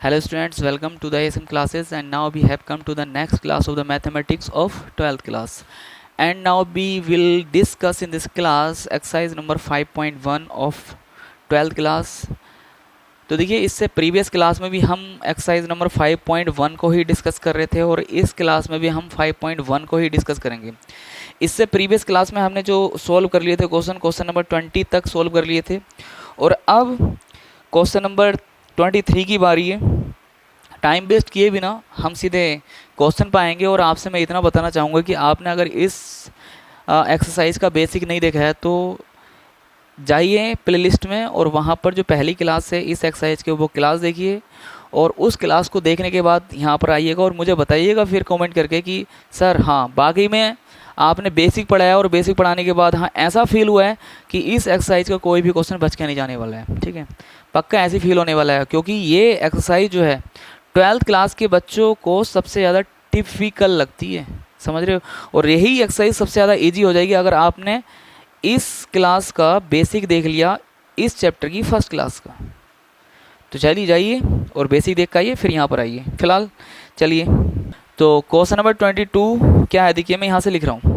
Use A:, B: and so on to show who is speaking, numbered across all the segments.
A: Hello students, welcome to the ASM classes, and now we have come to the next class of the mathematics of 12th class. And now we will discuss in this class exercise number 5.1 of 12th class. तो देखिए, इससे previous class में भी हम exercise number 5.1 को ही discuss कर रहे थे और इस क्लास में भी हम 5.1 को ही डिस्कस करेंगे। इससे प्रीवियस क्लास में हमने जो सोल्व कर लिए थे क्वेश्चन नंबर 20 तक सोल्व कर लिए थे और अब क्वेश्चन नंबर 23 की बारी है। टाइम वेस्ट किए बिना हम सीधे क्वेश्चन पाएंगे और आपसे मैं इतना बताना चाहूँगा कि आपने अगर इस एक्सरसाइज का बेसिक नहीं देखा है तो जाइए प्लेलिस्ट में और वहाँ पर जो पहली क्लास है इस एक्सरसाइज के वो क्लास देखिए और उस क्लास को देखने के बाद यहाँ पर आइएगा और मुझे बताइएगा फिर कमेंट करके कि सर हाँ बाकी में आपने बेसिक पढ़ाया और बेसिक पढ़ाने के बाद हाँ ऐसा फील हुआ है कि इस एक्सरसाइज का कोई भी क्वेश्चन बच के नहीं जाने वाला है। ठीक है, पक्का ऐसी फील होने वाला है क्योंकि ये एक्सरसाइज जो है 12th क्लास के बच्चों को सबसे ज़्यादा टिपिकल लगती है, समझ रहे हो। और यही एक्सरसाइज सबसे ज़्यादा ईजी हो जाएगी अगर आपने इस क्लास का बेसिक देख लिया, इस चैप्टर की फर्स्ट क्लास का। तो चलिए जाइए और बेसिक देख के आइए फिर यहाँ पर आइए। फिलहाल चलिए, तो क्वेश्चन नंबर 22 क्या है देखिए, मैं यहाँ से लिख रहा हूँ।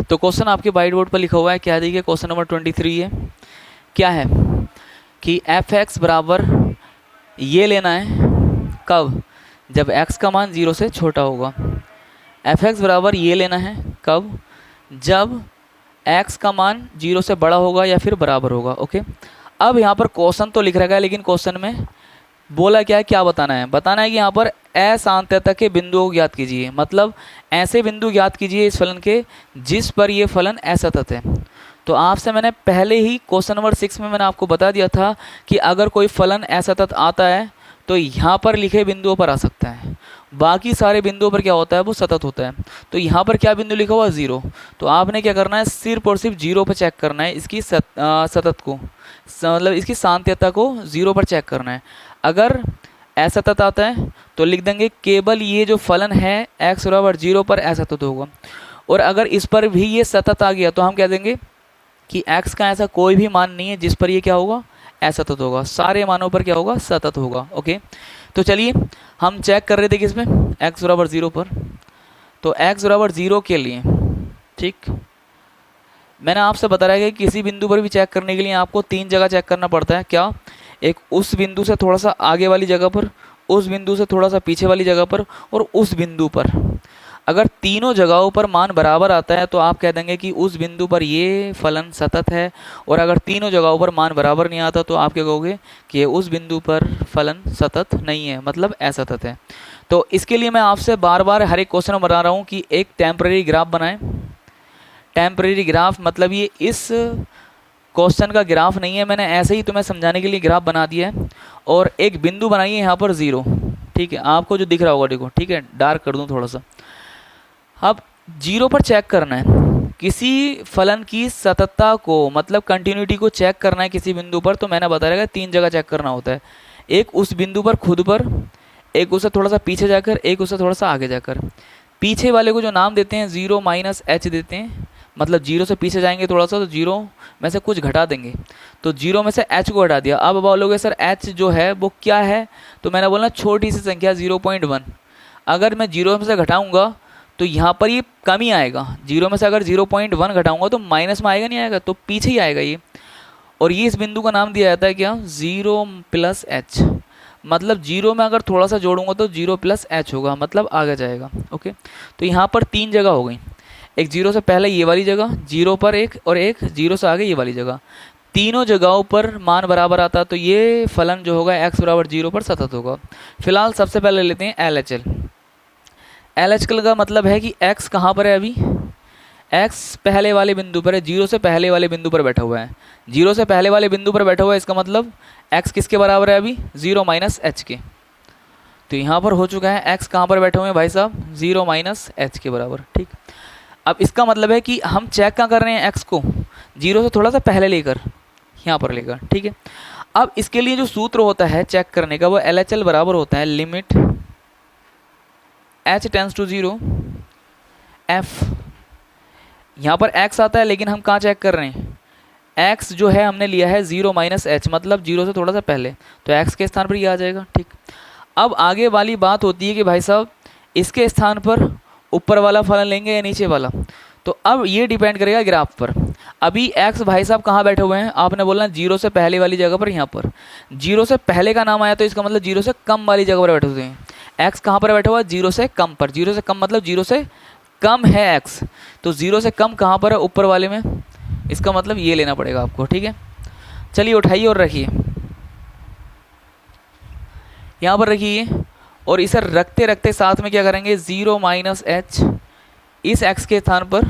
A: तो क्वेश्चन आपके वाइट बोर्ड पर लिखा हुआ है, क्या देखिए क्वेश्चन नंबर 23 है। क्या है कि एफ एक्स बराबर ये लेना है कब, जब x का मान 0 से छोटा होगा। एफ एक्स बराबर ये लेना है कब, जब x का मान 0 से बड़ा होगा या फिर बराबर होगा। ओके, अब यहाँ पर क्वेश्चन तो लिख रखा है लेकिन क्वेश्चन में बोला क्या है, क्या बताना है, बताना है कि यहाँ पर असांतत्यता के बिंदुओं को ज्ञात कीजिए। मतलब ऐसे बिंदु ज्ञात कीजिए इस फलन के जिस पर ये फलन असतत है। तो आपसे मैंने पहले ही क्वेश्चन नंबर 6 में मैंने आपको बता दिया था कि अगर कोई फलन असतत आता है तो यहाँ पर लिखे बिंदुओं पर आ सकता है, बाकी सारे बिंदुओं पर क्या होता है वो सतत होता है। तो यहाँ पर क्या बिंदु लिखा हुआ 0, तो आपने क्या करना है सिर्फ और सिर्फ 0 पर चेक करना है इसकी सतत को, मतलब इसकी सांत्यता को 0 पर चेक करना है। अगर असतत आता है तो लिख देंगे केवल ये जो फलन है x बराबर 0 पर असतत होगा, और अगर इस पर भी ये सतत आ गया तो हम कह देंगे कि x का ऐसा कोई भी मान नहीं है जिस पर ये क्या होगा असतत होगा, सारे मानों पर क्या होगा सतत होगा। ओके, तो चलिए हम चेक कर रहे थे किसमें x बराबर 0 पर। तो x बराबर 0 के लिए ठीक मैंने आपसे बताया कि किसी बिंदु पर भी चेक करने के लिए आपको 3 जगह चेक करना पड़ता है। क्या, एक उस बिंदु से थोड़ा सा आगे वाली जगह पर, उस बिंदु से थोड़ा सा पीछे वाली जगह पर और उस बिंदु पर। अगर तीनों जगहों पर मान बराबर आता है तो आप कह देंगे कि उस बिंदु पर ये फलन सतत है, और अगर तीनों जगहों पर मान बराबर नहीं आता तो आप क्या कहोगे कि उस बिंदु पर फलन सतत नहीं है, मतलब असतत है। तो इसके लिए मैं आपसे बार बार हर एक क्वेश्चन में बता रहा हूँ कि एक टेम्परेरी ग्राफ बनाएं। टेम्परेरी ग्राफ मतलब ये इस क्वेश्चन का ग्राफ नहीं है, मैंने ऐसे ही तुम्हें समझाने के लिए ग्राफ बना दिया है। और एक बिंदु बनाइए यहाँ पर 0, ठीक है, आपको जो दिख रहा होगा देखो, ठीक है, डार्क कर दूँ थोड़ा सा। अब 0 पर चेक करना है किसी फलन की सततता को, मतलब कंटिन्यूटी को चेक करना है किसी बिंदु पर। तो मैंने बताया 3 जगह चेक करना होता है, एक उस बिंदु पर खुद पर, एक उससे थोड़ा सा पीछे जाकर, एक उससे थोड़ा सा आगे जाकर। पीछे वाले को जो नाम देते हैं 0 माइनस h देते हैं, मतलब 0 से पीछे जाएंगे थोड़ा सा तो 0 में से कुछ घटा देंगे, तो 0 में से h को हटा दिया। अब बोलोगे सर h जो है वो क्या है, तो मैंने बोला छोटी सी संख्या 0.1। अगर मैं 0 में से घटाऊंगा तो यहाँ पर ये कम ही आएगा। 0 में से अगर 0.1 घटाऊंगा तो माइनस में आएगा, नहीं आएगा, तो पीछे ही आएगा ये। और ये इस बिंदु का नाम दिया जाता है क्या, 0 प्लस h। मतलब 0 में अगर थोड़ा सा जोड़ूंगा तो 0 प्लस h होगा, मतलब आगे जाएगा। ओके, तो यहाँ पर 3 जगह हो गई, एक 0 से पहले ये वाली जगह, 0 पर एक, और एक 0 से आगे ये वाली जगह। तीनों जगहों पर मान बराबर आता तो ये फलन जो होगा x बराबर 0 पर सतत होगा। फिलहाल सबसे पहले लेते हैं LHL। LHL का मतलब है कि x कहाँ पर है, अभी एक्स पहले वाले बिंदु पर है, जीरो से पहले वाले बिंदु पर बैठा हुआ है, जीरो से पहले वाले बिंदु पर बैठा हुआ है, इसका मतलब एक्स किसके बराबर है अभी, जीरो माइनस एच के। तो यहाँ पर हो चुका है एक्स कहाँ पर बैठे हुए हैं भाई साहब, जीरो माइनस एच के बराबर। ठीक, अब इसका मतलब है कि हम चेक कहाँ कर रहे हैं एक्स को, जीरो से थोड़ा सा पहले लेकर यहाँ पर लेकर। ठीक है, अब इसके लिए जो सूत्र होता है चेक करने का वो LHL बराबर होता है limit h tends to zero f। यहाँ पर x आता है लेकिन हम कहाँ चेक कर रहे हैं, x जो है हमने लिया है जीरो माइनस एच, मतलब जीरो से थोड़ा सा पहले, तो x के स्थान पर ये आ जाएगा। ठीक, अब आगे वाली बात होती है कि भाई साहब इसके स्थान पर ऊपर वाला फलन लेंगे या नीचे वाला, तो अब ये डिपेंड करेगा ग्राफ पर। अभी x भाई साहब कहाँ बैठे हुए हैं, आपने बोलना जीरो से पहले वाली जगह पर, यहाँ पर जीरो से पहले का नाम आया तो इसका मतलब जीरो से कम वाली जगह पर बैठे हुए हैं। x कहाँ पर बैठा हुआ है, जीरो से कम पर, जीरो से कम मतलब जीरो से कम है x, तो जीरो से कम कहाँ पर है, ऊपर वाले में, इसका मतलब ये लेना पड़ेगा आपको। ठीक है, चलिए उठाइए और रखिए, यहाँ पर रखिए, और इसे रखते रखते साथ में क्या करेंगे, जीरो माइनस एच, इस x के स्थान पर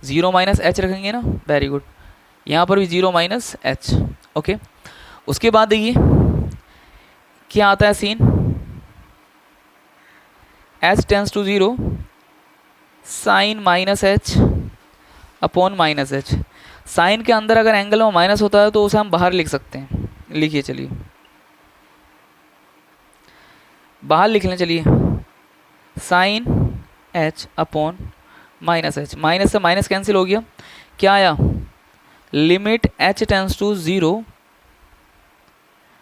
A: जीरो माइनस एच रखेंगे ना, वेरी गुड, यहाँ पर भी जीरो माइनस एच। ओके, उसके बाद देखिए क्या आता है सीन, h tends to zero sine minus h upon minus h. Sine के अंदर अगर एंगल में माइनस होता है तो उसे हम बाहर लिख सकते हैं, लिखिए, चलिए बाहर लिख लें, चलिए sine h upon minus h, minus से माइनस कैंसिल हो गया, क्या आया, limit h tends to zero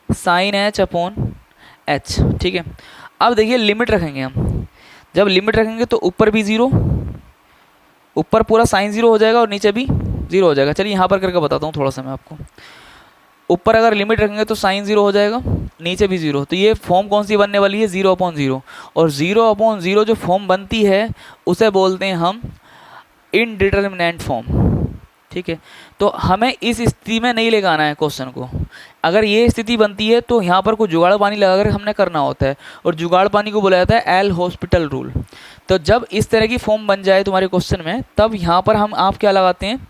A: sine h upon h. ठीक है, अब देखिए लिमिट रखेंगे हम, जब लिमिट रखेंगे तो ऊपर भी जीरो, ऊपर पूरा साइन जीरो हो जाएगा और नीचे भी जीरो हो जाएगा। चलिए यहाँ पर करके बताता हूँ थोड़ा सा मैं आपको, ऊपर अगर लिमिट रखेंगे तो साइन जीरो हो जाएगा, नीचे भी जीरो, तो ये फॉर्म कौन सी बनने वाली है, जीरो अपॉन जीरो, और जीरो अपॉन जीरो जो फॉर्म बनती है उसे बोलते हैं हम इनडिटर्मिनेंट फॉर्म। ठीक है, तो हमें इस स्थिति में नहीं लेकर आना है क्वेश्चन को, अगर ये स्थिति बनती है तो यहाँ पर कुछ जुगाड़ पानी लगाकर हमने करना होता है, और जुगाड़ पानी को बोला जाता है एल हॉस्पिटल रूल। तो जब इस तरह की फॉर्म बन जाए तुम्हारे क्वेश्चन में, तब यहाँ पर हम आप क्या लगाते हैं,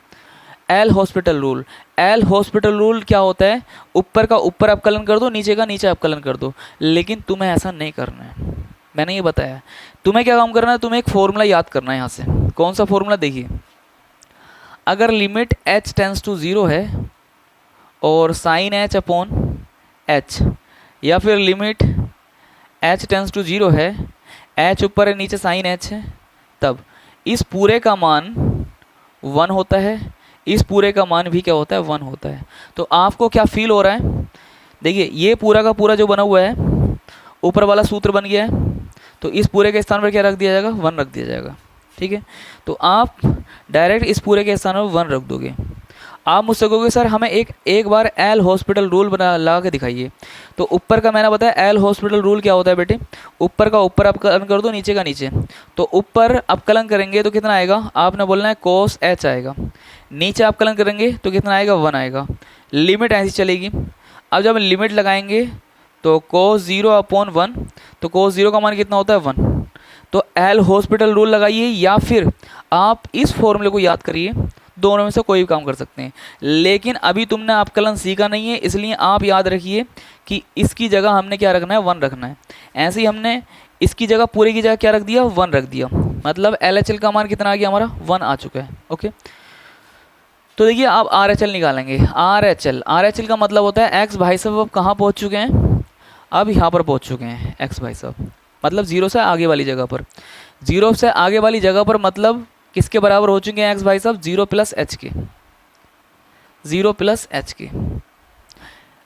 A: L hospital rule. L hospital rule क्या होता है, ऊपर का ऊपर अपकलन कर दो, नीचे का नीचे अपकलन कर दो, लेकिन तुम्हें ऐसा नहीं करना है, मैंने ये बताया। तुम्हें क्या काम करना है, तुम्हें एक फॉर्मूला याद करना है यहाँ से। कौन सा फॉर्मूला, देखिए अगर limit h tends to zero है और साइन h अपॉन h, या फिर limit h tends to zero है, h ऊपर है नीचे साइन h है, तब इस पूरे का मान 1 होता है, इस पूरे का मान भी क्या होता है, 1 होता है। तो आपको क्या फील हो रहा है, देखिए ये पूरा का पूरा जो बना हुआ है, ऊपर वाला सूत्र बन गया है, तो इस पूरे के स्थान पर क्या रख दिया जाएगा, 1 रख दिया जाएगा। ठीक है, तो आप डायरेक्ट इस पूरे के स्थान पर 1 रख दोगे। आप मुझसे कहोगे सर हमें एक बार एल हॉस्पिटल रूल बना लगा के दिखाइए, तो ऊपर का मैंने बताया एल हॉस्पिटल रूल क्या होता है बेटे, ऊपर का ऊपर अपकलन कर दो, नीचे का नीचे, तो ऊपर अपकलन करेंगे तो कितना आएगा, आपने बोलना है कोस h आएगा, नीचे अपकलन करेंगे तो कितना आएगा, 1 आएगा, लिमिट ऐसी चलेगी। अब जब लिमिट लगाएंगे तो कोस जीरो अपॉन 1, तो कोस जीरो का मान कितना होता है, 1। तो एल हॉस्पिटल रूल लगाइए, या फिर आप इस फॉर्मूले को याद करिए, दोनों में से कोई भी काम कर सकते हैं। लेकिन अभी तुमने अपकलन सीखा नहीं है, इसलिए आप याद रखिए कि इसकी जगह हमने क्या रखना है, 1 रखना है। ऐसे ही हमने इसकी जगह पूरे की जगह क्या रख दिया, 1 रख दिया, मतलब LHL का मान कितना आ गया हमारा, 1 आ चुका है। ओके, तो देखिए आप RHL निकालेंगे। RHL का मतलब होता है एक्स भाई साहब अब कहाँ पहुँच चुके हैं, अब यहाँ पर पहुँच चुके हैं एक्स भाई साहब, मतलब जीरो से आगे वाली जगह पर, जीरो से आगे वाली जगह पर मतलब किसके बराबर हो चुके हैं एक्स भाई साहब, 0 प्लस एच के, 0 प्लस एच के।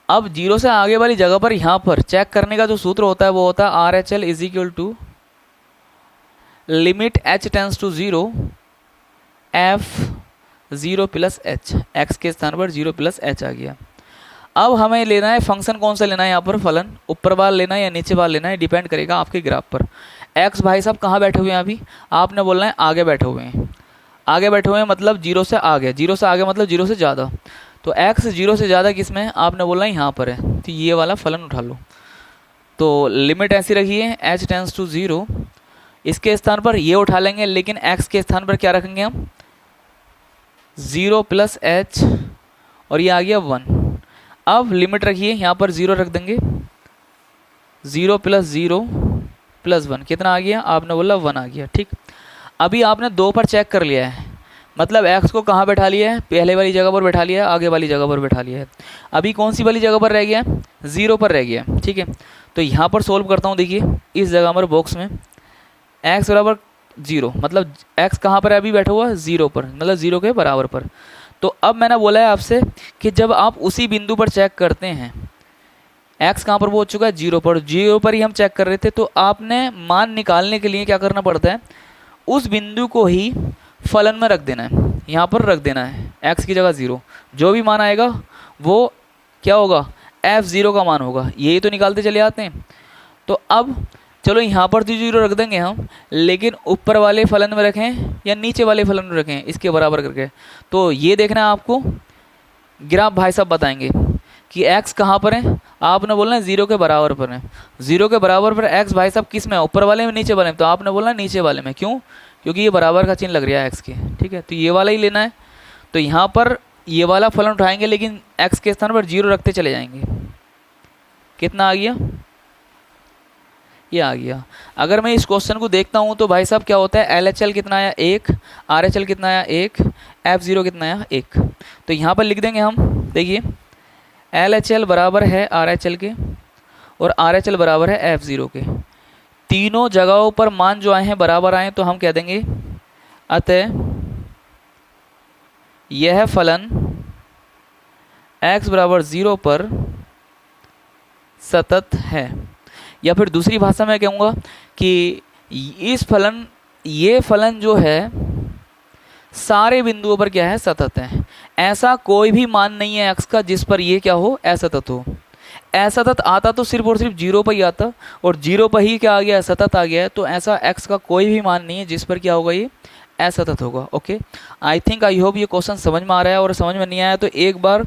A: अब जीरो से आगे वाली जगह पर यहाँ पर चेक करने का जो सूत्र होता है वो होता है RHL is equal to limit h tends to zero f 0 plus h, x के स्थान पर 0 प्लस एच आ गया। अब हमें लेना है फंक्शन, कौन सा लेना है यहाँ पर, फलन ऊपर वाला लेना है या नीचे वाला लेना है, डिपेंड करेगा आपके ग्राफ पर। एक्स भाई साहब कहाँ बैठे हुए हैं, अभी आपने बोलना है आगे बैठे हुए हैं, आगे बैठे हुए हैं मतलब जीरो से आगे, जीरो से आगे मतलब जीरो से ज़्यादा, तो एक्स जीरो से ज़्यादा किस में है, आपने बोलना है यहाँ पर है, तो ये वाला फलन उठा लो। तो लिमिट ऐसी रखी है h टेंस टू जीरो, इसके स्थान पर ये उठा लेंगे, लेकिन x के स्थान पर क्या रखेंगे हम, 0 प्लस h और ये आ गया 1। अब लिमिट रखिए, यहाँ पर 0 रख देंगे, 0 प्लस 0 प्लस 1 कितना आ गया, आपने बोला 1 आ गया। ठीक, अभी आपने 2 पर चेक कर लिया है, मतलब x को कहाँ बैठा लिया है, पहले वाली जगह पर बैठा लिया है, आगे वाली जगह पर बैठा लिया है। अभी कौन सी वाली जगह पर रह गया है, 0 पर रह गया है। ठीक है, तो यहाँ पर सोल्व करता हूँ। देखिए इस जगह पर बॉक्स में x बराबर 0, मतलब x कहाँ पर है अभी बैठा हुआ है, 0 पर, मतलब 0 के बराबर पर। तो अब मैंने बोला है आपसे कि जब आप उसी बिंदु पर चेक करते हैं, x कहाँ पर पहुँच चुका है, 0 पर, 0 पर ही हम चेक कर रहे थे, तो आपने मान निकालने के लिए क्या करना पड़ता है, उस बिंदु को ही फलन में रख देना है, यहाँ पर रख देना है, x की जगह 0, जो भी मान आएगा वो क्या होगा, f0 का मान होगा, यही तो निकालते चले आते हैं। तो अब चलो यहाँ पर तो 0 रख देंगे हम, लेकिन ऊपर वाले फलन में रखें या नीचे वाले फलन में रखें, इसके बराबर करके। तो ये देखना है आपको, ग्राफ भाई साहब बताएंगे कि x कहाँ पर है, आपने बोलना है 0 के बराबर पर है। 0 के बराबर पर x भाई साहब किस में है, ऊपर वाले में नीचे वाले में, तो आपने बोलना है नीचे वाले में। क्यों, क्योंकि ये बराबर का चिन्ह लग रहा है x के। ठीक है, तो ये वाला ही लेना है, तो यहाँ पर ये वाला फलन उठाएंगे, लेकिन x के स्थान पर 0 रखते चले जाएंगे। कितना आ गया, ये आ गया। अगर मैं इस क्वेश्चन को देखता हूँ तो भाई साहब क्या होता है, LHL कितना आया 1, RHL कितना आया 1, F0 कितना आया 1। तो यहाँ पर लिख देंगे हम, देखिए LHL बराबर है RHL के और RHL बराबर है F0 के। तीनों जगहों पर मान जो आए हैं बराबर आए, तो हम कह देंगे अतः यह फलन x बराबर 0 पर सतत है। या फिर दूसरी भाषा में कहूँगा कि ये फलन जो है सारे बिंदुओं पर क्या है, सतत है। ऐसा कोई भी मान नहीं है x का जिस पर ये क्या हो, असतत हो। असतत आता तो सिर्फ और सिर्फ 0 पर ही आता, और 0 पर ही क्या आ गया, सतत आ गया है। तो ऐसा x का कोई भी मान नहीं है जिस पर क्या होगा, ये असतत होगा। ओके, आई होप ये क्वेश्चन समझ में आ रहा है, और समझ में नहीं आया तो एक बार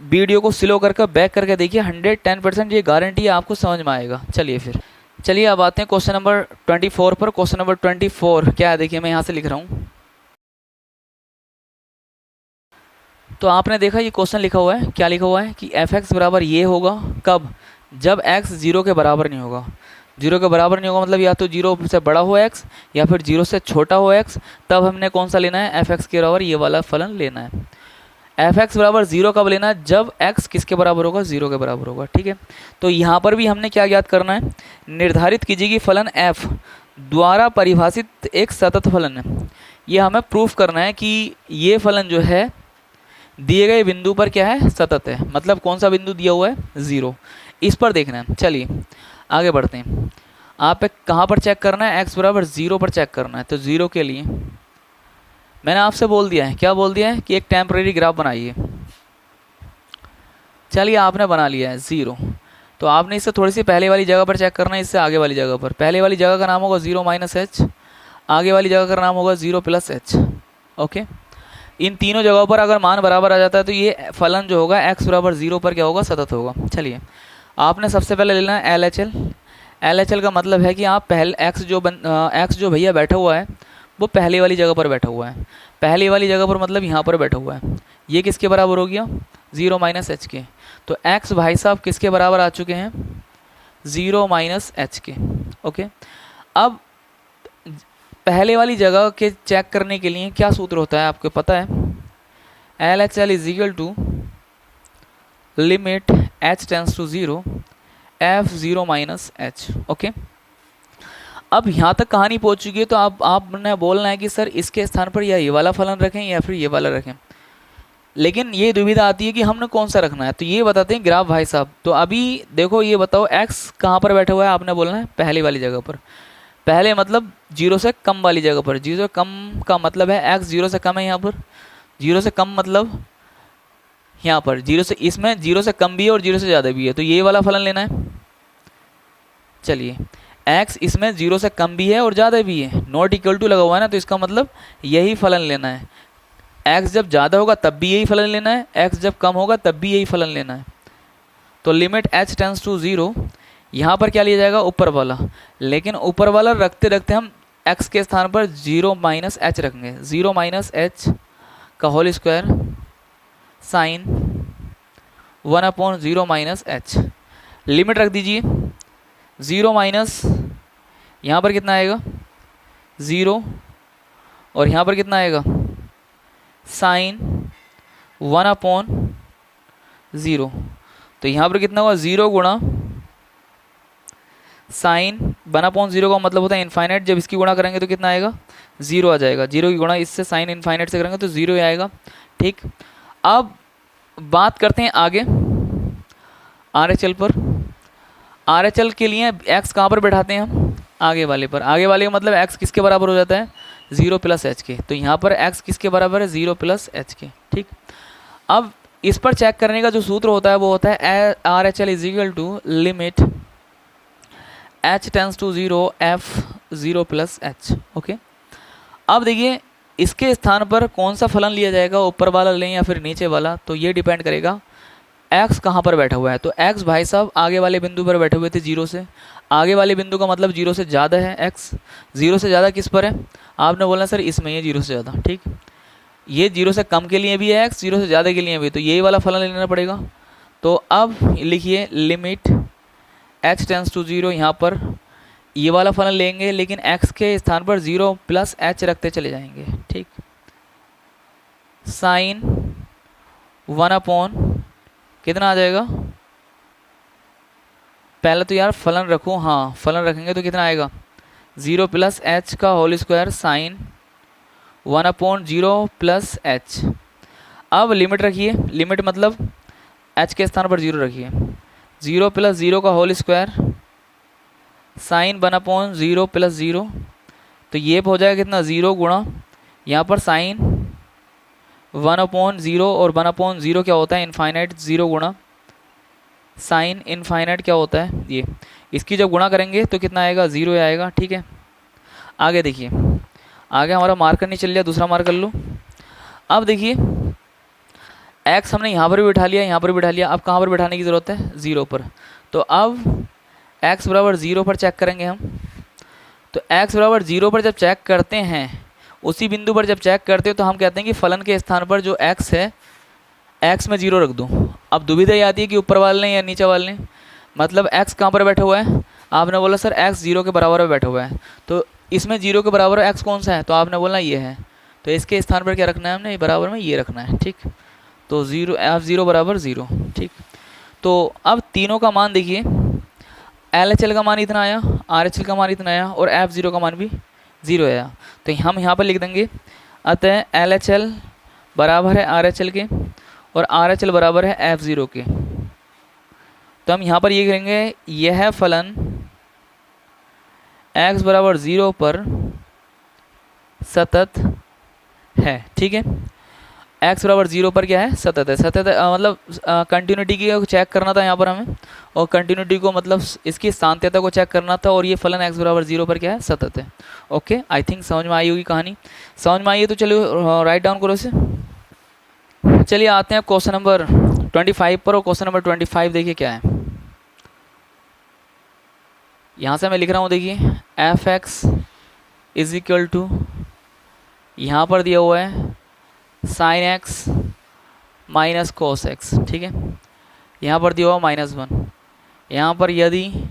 A: वीडियो को स्लो करके बैक करके देखिए, 110% ये गारंटी है आपको समझ में आएगा। चलिए अब आते हैं क्वेश्चन नंबर 24 पर। क्वेश्चन नंबर 24 क्या है, देखिए मैं यहाँ से लिख रहा हूँ। तो आपने देखा ये क्वेश्चन लिखा हुआ है, क्या लिखा हुआ है कि f(x) बराबर ये होगा कब, जब x 0 के बराबर नहीं होगा। 0 के बराबर नहीं होगा मतलब या तो 0 से बड़ा हो x या फिर 0 से छोटा हो x, तब हमने कौन सा लेना है, f(x) के बराबर ये वाला फलन लेना है। f(x) बराबर 0 कब लेना है, जब x किसके बराबर होगा, 0 के बराबर होगा। ठीक है, तो यहाँ पर भी हमने क्या ज्ञात करना है, निर्धारित कीजिए कि फलन f द्वारा परिभाषित एक सतत फलन है। ये हमें प्रूफ करना है कि ये फलन जो है दिए गए बिंदु पर क्या है, सतत है। मतलब कौन सा बिंदु दिया हुआ है, 0, इस पर देखना है। चलिए आगे बढ़ते हैं। आप कहाँ पर चेक करना है, x बराबर 0 पर चेक करना है। तो 0 के लिए मैंने आपसे बोल दिया है, क्या बोल दिया है कि एक टेम्परेरी ग्राफ बनाइए। चलिए आपने बना लिया है 0, तो आपने इससे थोड़ी सी पहले वाली जगह पर चेक करना है, इससे आगे वाली जगह पर। पहले वाली जगह का नाम होगा 0 - h, आगे वाली जगह का नाम होगा 0 + h। ओके, इन तीनों जगहों पर अगर मान बराबर आ जाता है तो ये फलन जो होगा x बराबर 0 पर क्या होगा, सतत होगा। चलिए आपने सबसे पहले लेना है LHL। LHL का मतलब है कि आप पहले x जो भैया बैठा हुआ है वो पहले वाली जगह पर बैठा हुआ है। पहले वाली जगह पर मतलब यहाँ पर बैठा हुआ है। ये किसके बराबर हो गया, 0 - h के। तो x भाई साहब किसके बराबर आ चुके हैं, 0 - h के। ओके, अब पहले वाली जगह के चेक करने के लिए क्या सूत्र होता है आपको पता है, LHL = limit h tends to 0 f0 - h। Okay, अब यहाँ तक कहानी पहुँच चुकी है, तो आपने बोलना है कि सर इसके स्थान पर या ये वाला फलन रखें या फिर ये वाला रखें। लेकिन ये दुविधा आती है कि हमने कौन सा रखना है, तो ये बताते हैं ग्राफ भाई साहब। तो अभी देखो ये बताओ x कहाँ पर बैठा हुआ है, आपने बोलना है पहले वाली जगह पर। पहले मतलब 0 से कम वाली जगह पर। 0 से कम का मतलब है x 0 से कम है यहाँ पर। 0 से कम मतलब यहाँ पर 0 से, इसमें 0 से कम भी है और 0 से ज़्यादा भी है, तो ये वाला फलन लेना है। चलिए x इसमें 0 से कम भी है और ज़्यादा भी है, नॉट इक्वल टू लगा हुआ है ना, तो इसका मतलब यही फलन लेना है। x जब ज़्यादा होगा तब भी यही फलन लेना है, x जब कम होगा तब भी यही फलन लेना है। तो लिमिट h टेंड्स टू 0, यहाँ पर क्या लिया जाएगा, ऊपर वाला। लेकिन ऊपर वाला रखते रखते हम x के स्थान पर 0 माइनस एच रखेंगे, 0 माइनस एच का whole square sine 1/0 minus h. Limit रख दीजिए 0 माइनस, यहाँ पर कितना आएगा 0 और यहाँ पर कितना आएगा साइन 1/0। तो यहाँ पर कितना हुआ 0 गुणा साइन 1/0 का मतलब होता है इनफाइनाइट। जब इसकी गुणा करेंगे तो कितना आएगा 0 आ जाएगा। 0 की गुणा इससे साइन इनफाइनाइट से करेंगे तो 0 ही आएगा। ठीक, अब बात करते हैं आगे RHL पर। RHL के लिए x कहाँ पर बैठाते हैं हम, आगे वाले पर। आगे वाले का मतलब x किसके बराबर हो जाता है 0 प्लस एच के। तो यहाँ पर x किसके बराबर है 0 प्लस एच के। ठीक, अब इस पर चेक करने का जो सूत्र होता है वो होता है RHL is equal to limit h tends to 0 f 0 plus h. Okay, अब देखिए इसके स्थान पर कौन सा फलन लिया जाएगा, ऊपर वाला लें या फिर नीचे वाला, तो ये डिपेंड करेगा x कहाँ पर बैठा हुआ है। तो x भाई साहब आगे वाले बिंदु पर बैठे हुए थे 0 से। आगे वाले बिंदु का मतलब 0 से ज़्यादा है x। 0 से ज़्यादा किस पर है, आपने बोला सर इसमें ये 0 से ज़्यादा। ठीक, ये 0 से कम के लिए भी है x, 0 से ज़्यादा के लिए भी, तो यही वाला फलन लेना पड़ेगा। तो अब लिखिए लिमिट h टेंस टू 0, यहाँ पर ये वाला फलन लेंगे लेकिन x के स्थान पर 0 प्लस h रखते चले जाएंगे। ठीक, साइन 1/, कितना आ जाएगा, पहले तो यार फलन रखो, हाँ फलन रखेंगे तो कितना आएगा 0 प्लस एच का whole square sine 1/0 plus h. अब लिमिट रखिए, लिमिट मतलब h के स्थान पर 0 रखिए, 0 प्लस 0 का होल स्क्वायर साइन 1/0 प्लस 0। तो ये हो जाएगा कितना 0 गुणा यहाँ पर साइन 1/0 और 1/0 क्या होता है इनफाइनाइट, 0 गुणा साइन इनफाइनाइट क्या होता है ये। इसकी जब गुणा करेंगे तो कितना आएगा 0 आएगा। ठीक है, आगे देखिए, आगे हमारा मार्कर नहीं चल लिया, दूसरा मार्कर लो। अब देखिए x हमने यहाँ पर भी बिठा लिया, यहाँ पर भी बिठा लिया, अब कहाँ पर बिठाने की ज़रूरत है 0 पर। तो अब x बराबर 0 पर चेक करेंगे हम। तो x बराबर 0 पर जब चेक करते हैं, उसी बिंदु पर जब चेक करते हो तो हम कहते हैं कि फलन के स्थान पर जो x है x में 0 रख दूँ। अब दुविधा ये आती है कि ऊपर वाले ने या नीचे वाले ने, मतलब x कहाँ पर बैठा हुआ है, आपने बोला सर x 0 के बराबर में बैठा हुआ है, तो इसमें 0 के बराबर x कौन सा है, तो आपने बोला ये है, तो इसके स्थान पर क्या रखना है हमने, बराबर में ये रखना है। ठीक, तो 0 f0 बराबर 0। ठीक, तो अब तीनों का मान देखिए, LHL का मान इतना आया, RHL का मान इतना आया और f0 का मान भी 0 आया। तो हम यहाँ पर लिख देंगे अतः LHL बराबर है RHL के और RHL बराबर है f0 के। तो हम यहाँ पर ये करेंगे, यह है फलन x बराबर 0 पर सतत है। ठीक है, x बराबर 0 पर क्या है, सतत है। सतत मतलब कंटिन्यूटी की चेक करना था यहाँ पर हमें, और कंटिन्यूटी को मतलब इसकी सांत्यता को चेक करना था, और ये फलन x बराबर 0 पर क्या है, सतत है। ओके, आई थिंक समझ में आई होगी कहानी। समझ में आई है तो चलिए राइट डाउन करो इसे। चलिए आते हैं क्वेश्चन नंबर 25 पर, और क्वेश्चन नंबर 25 देखिए क्या है। यहाँ से मैं लिख रहा हूँ, देखिए f(x) इज इक्वल टू, यहाँ पर दिया हुआ है sine x minus cos x। ठीक है, यहाँ पर दिया हुआ -1। यहाँ पर यदि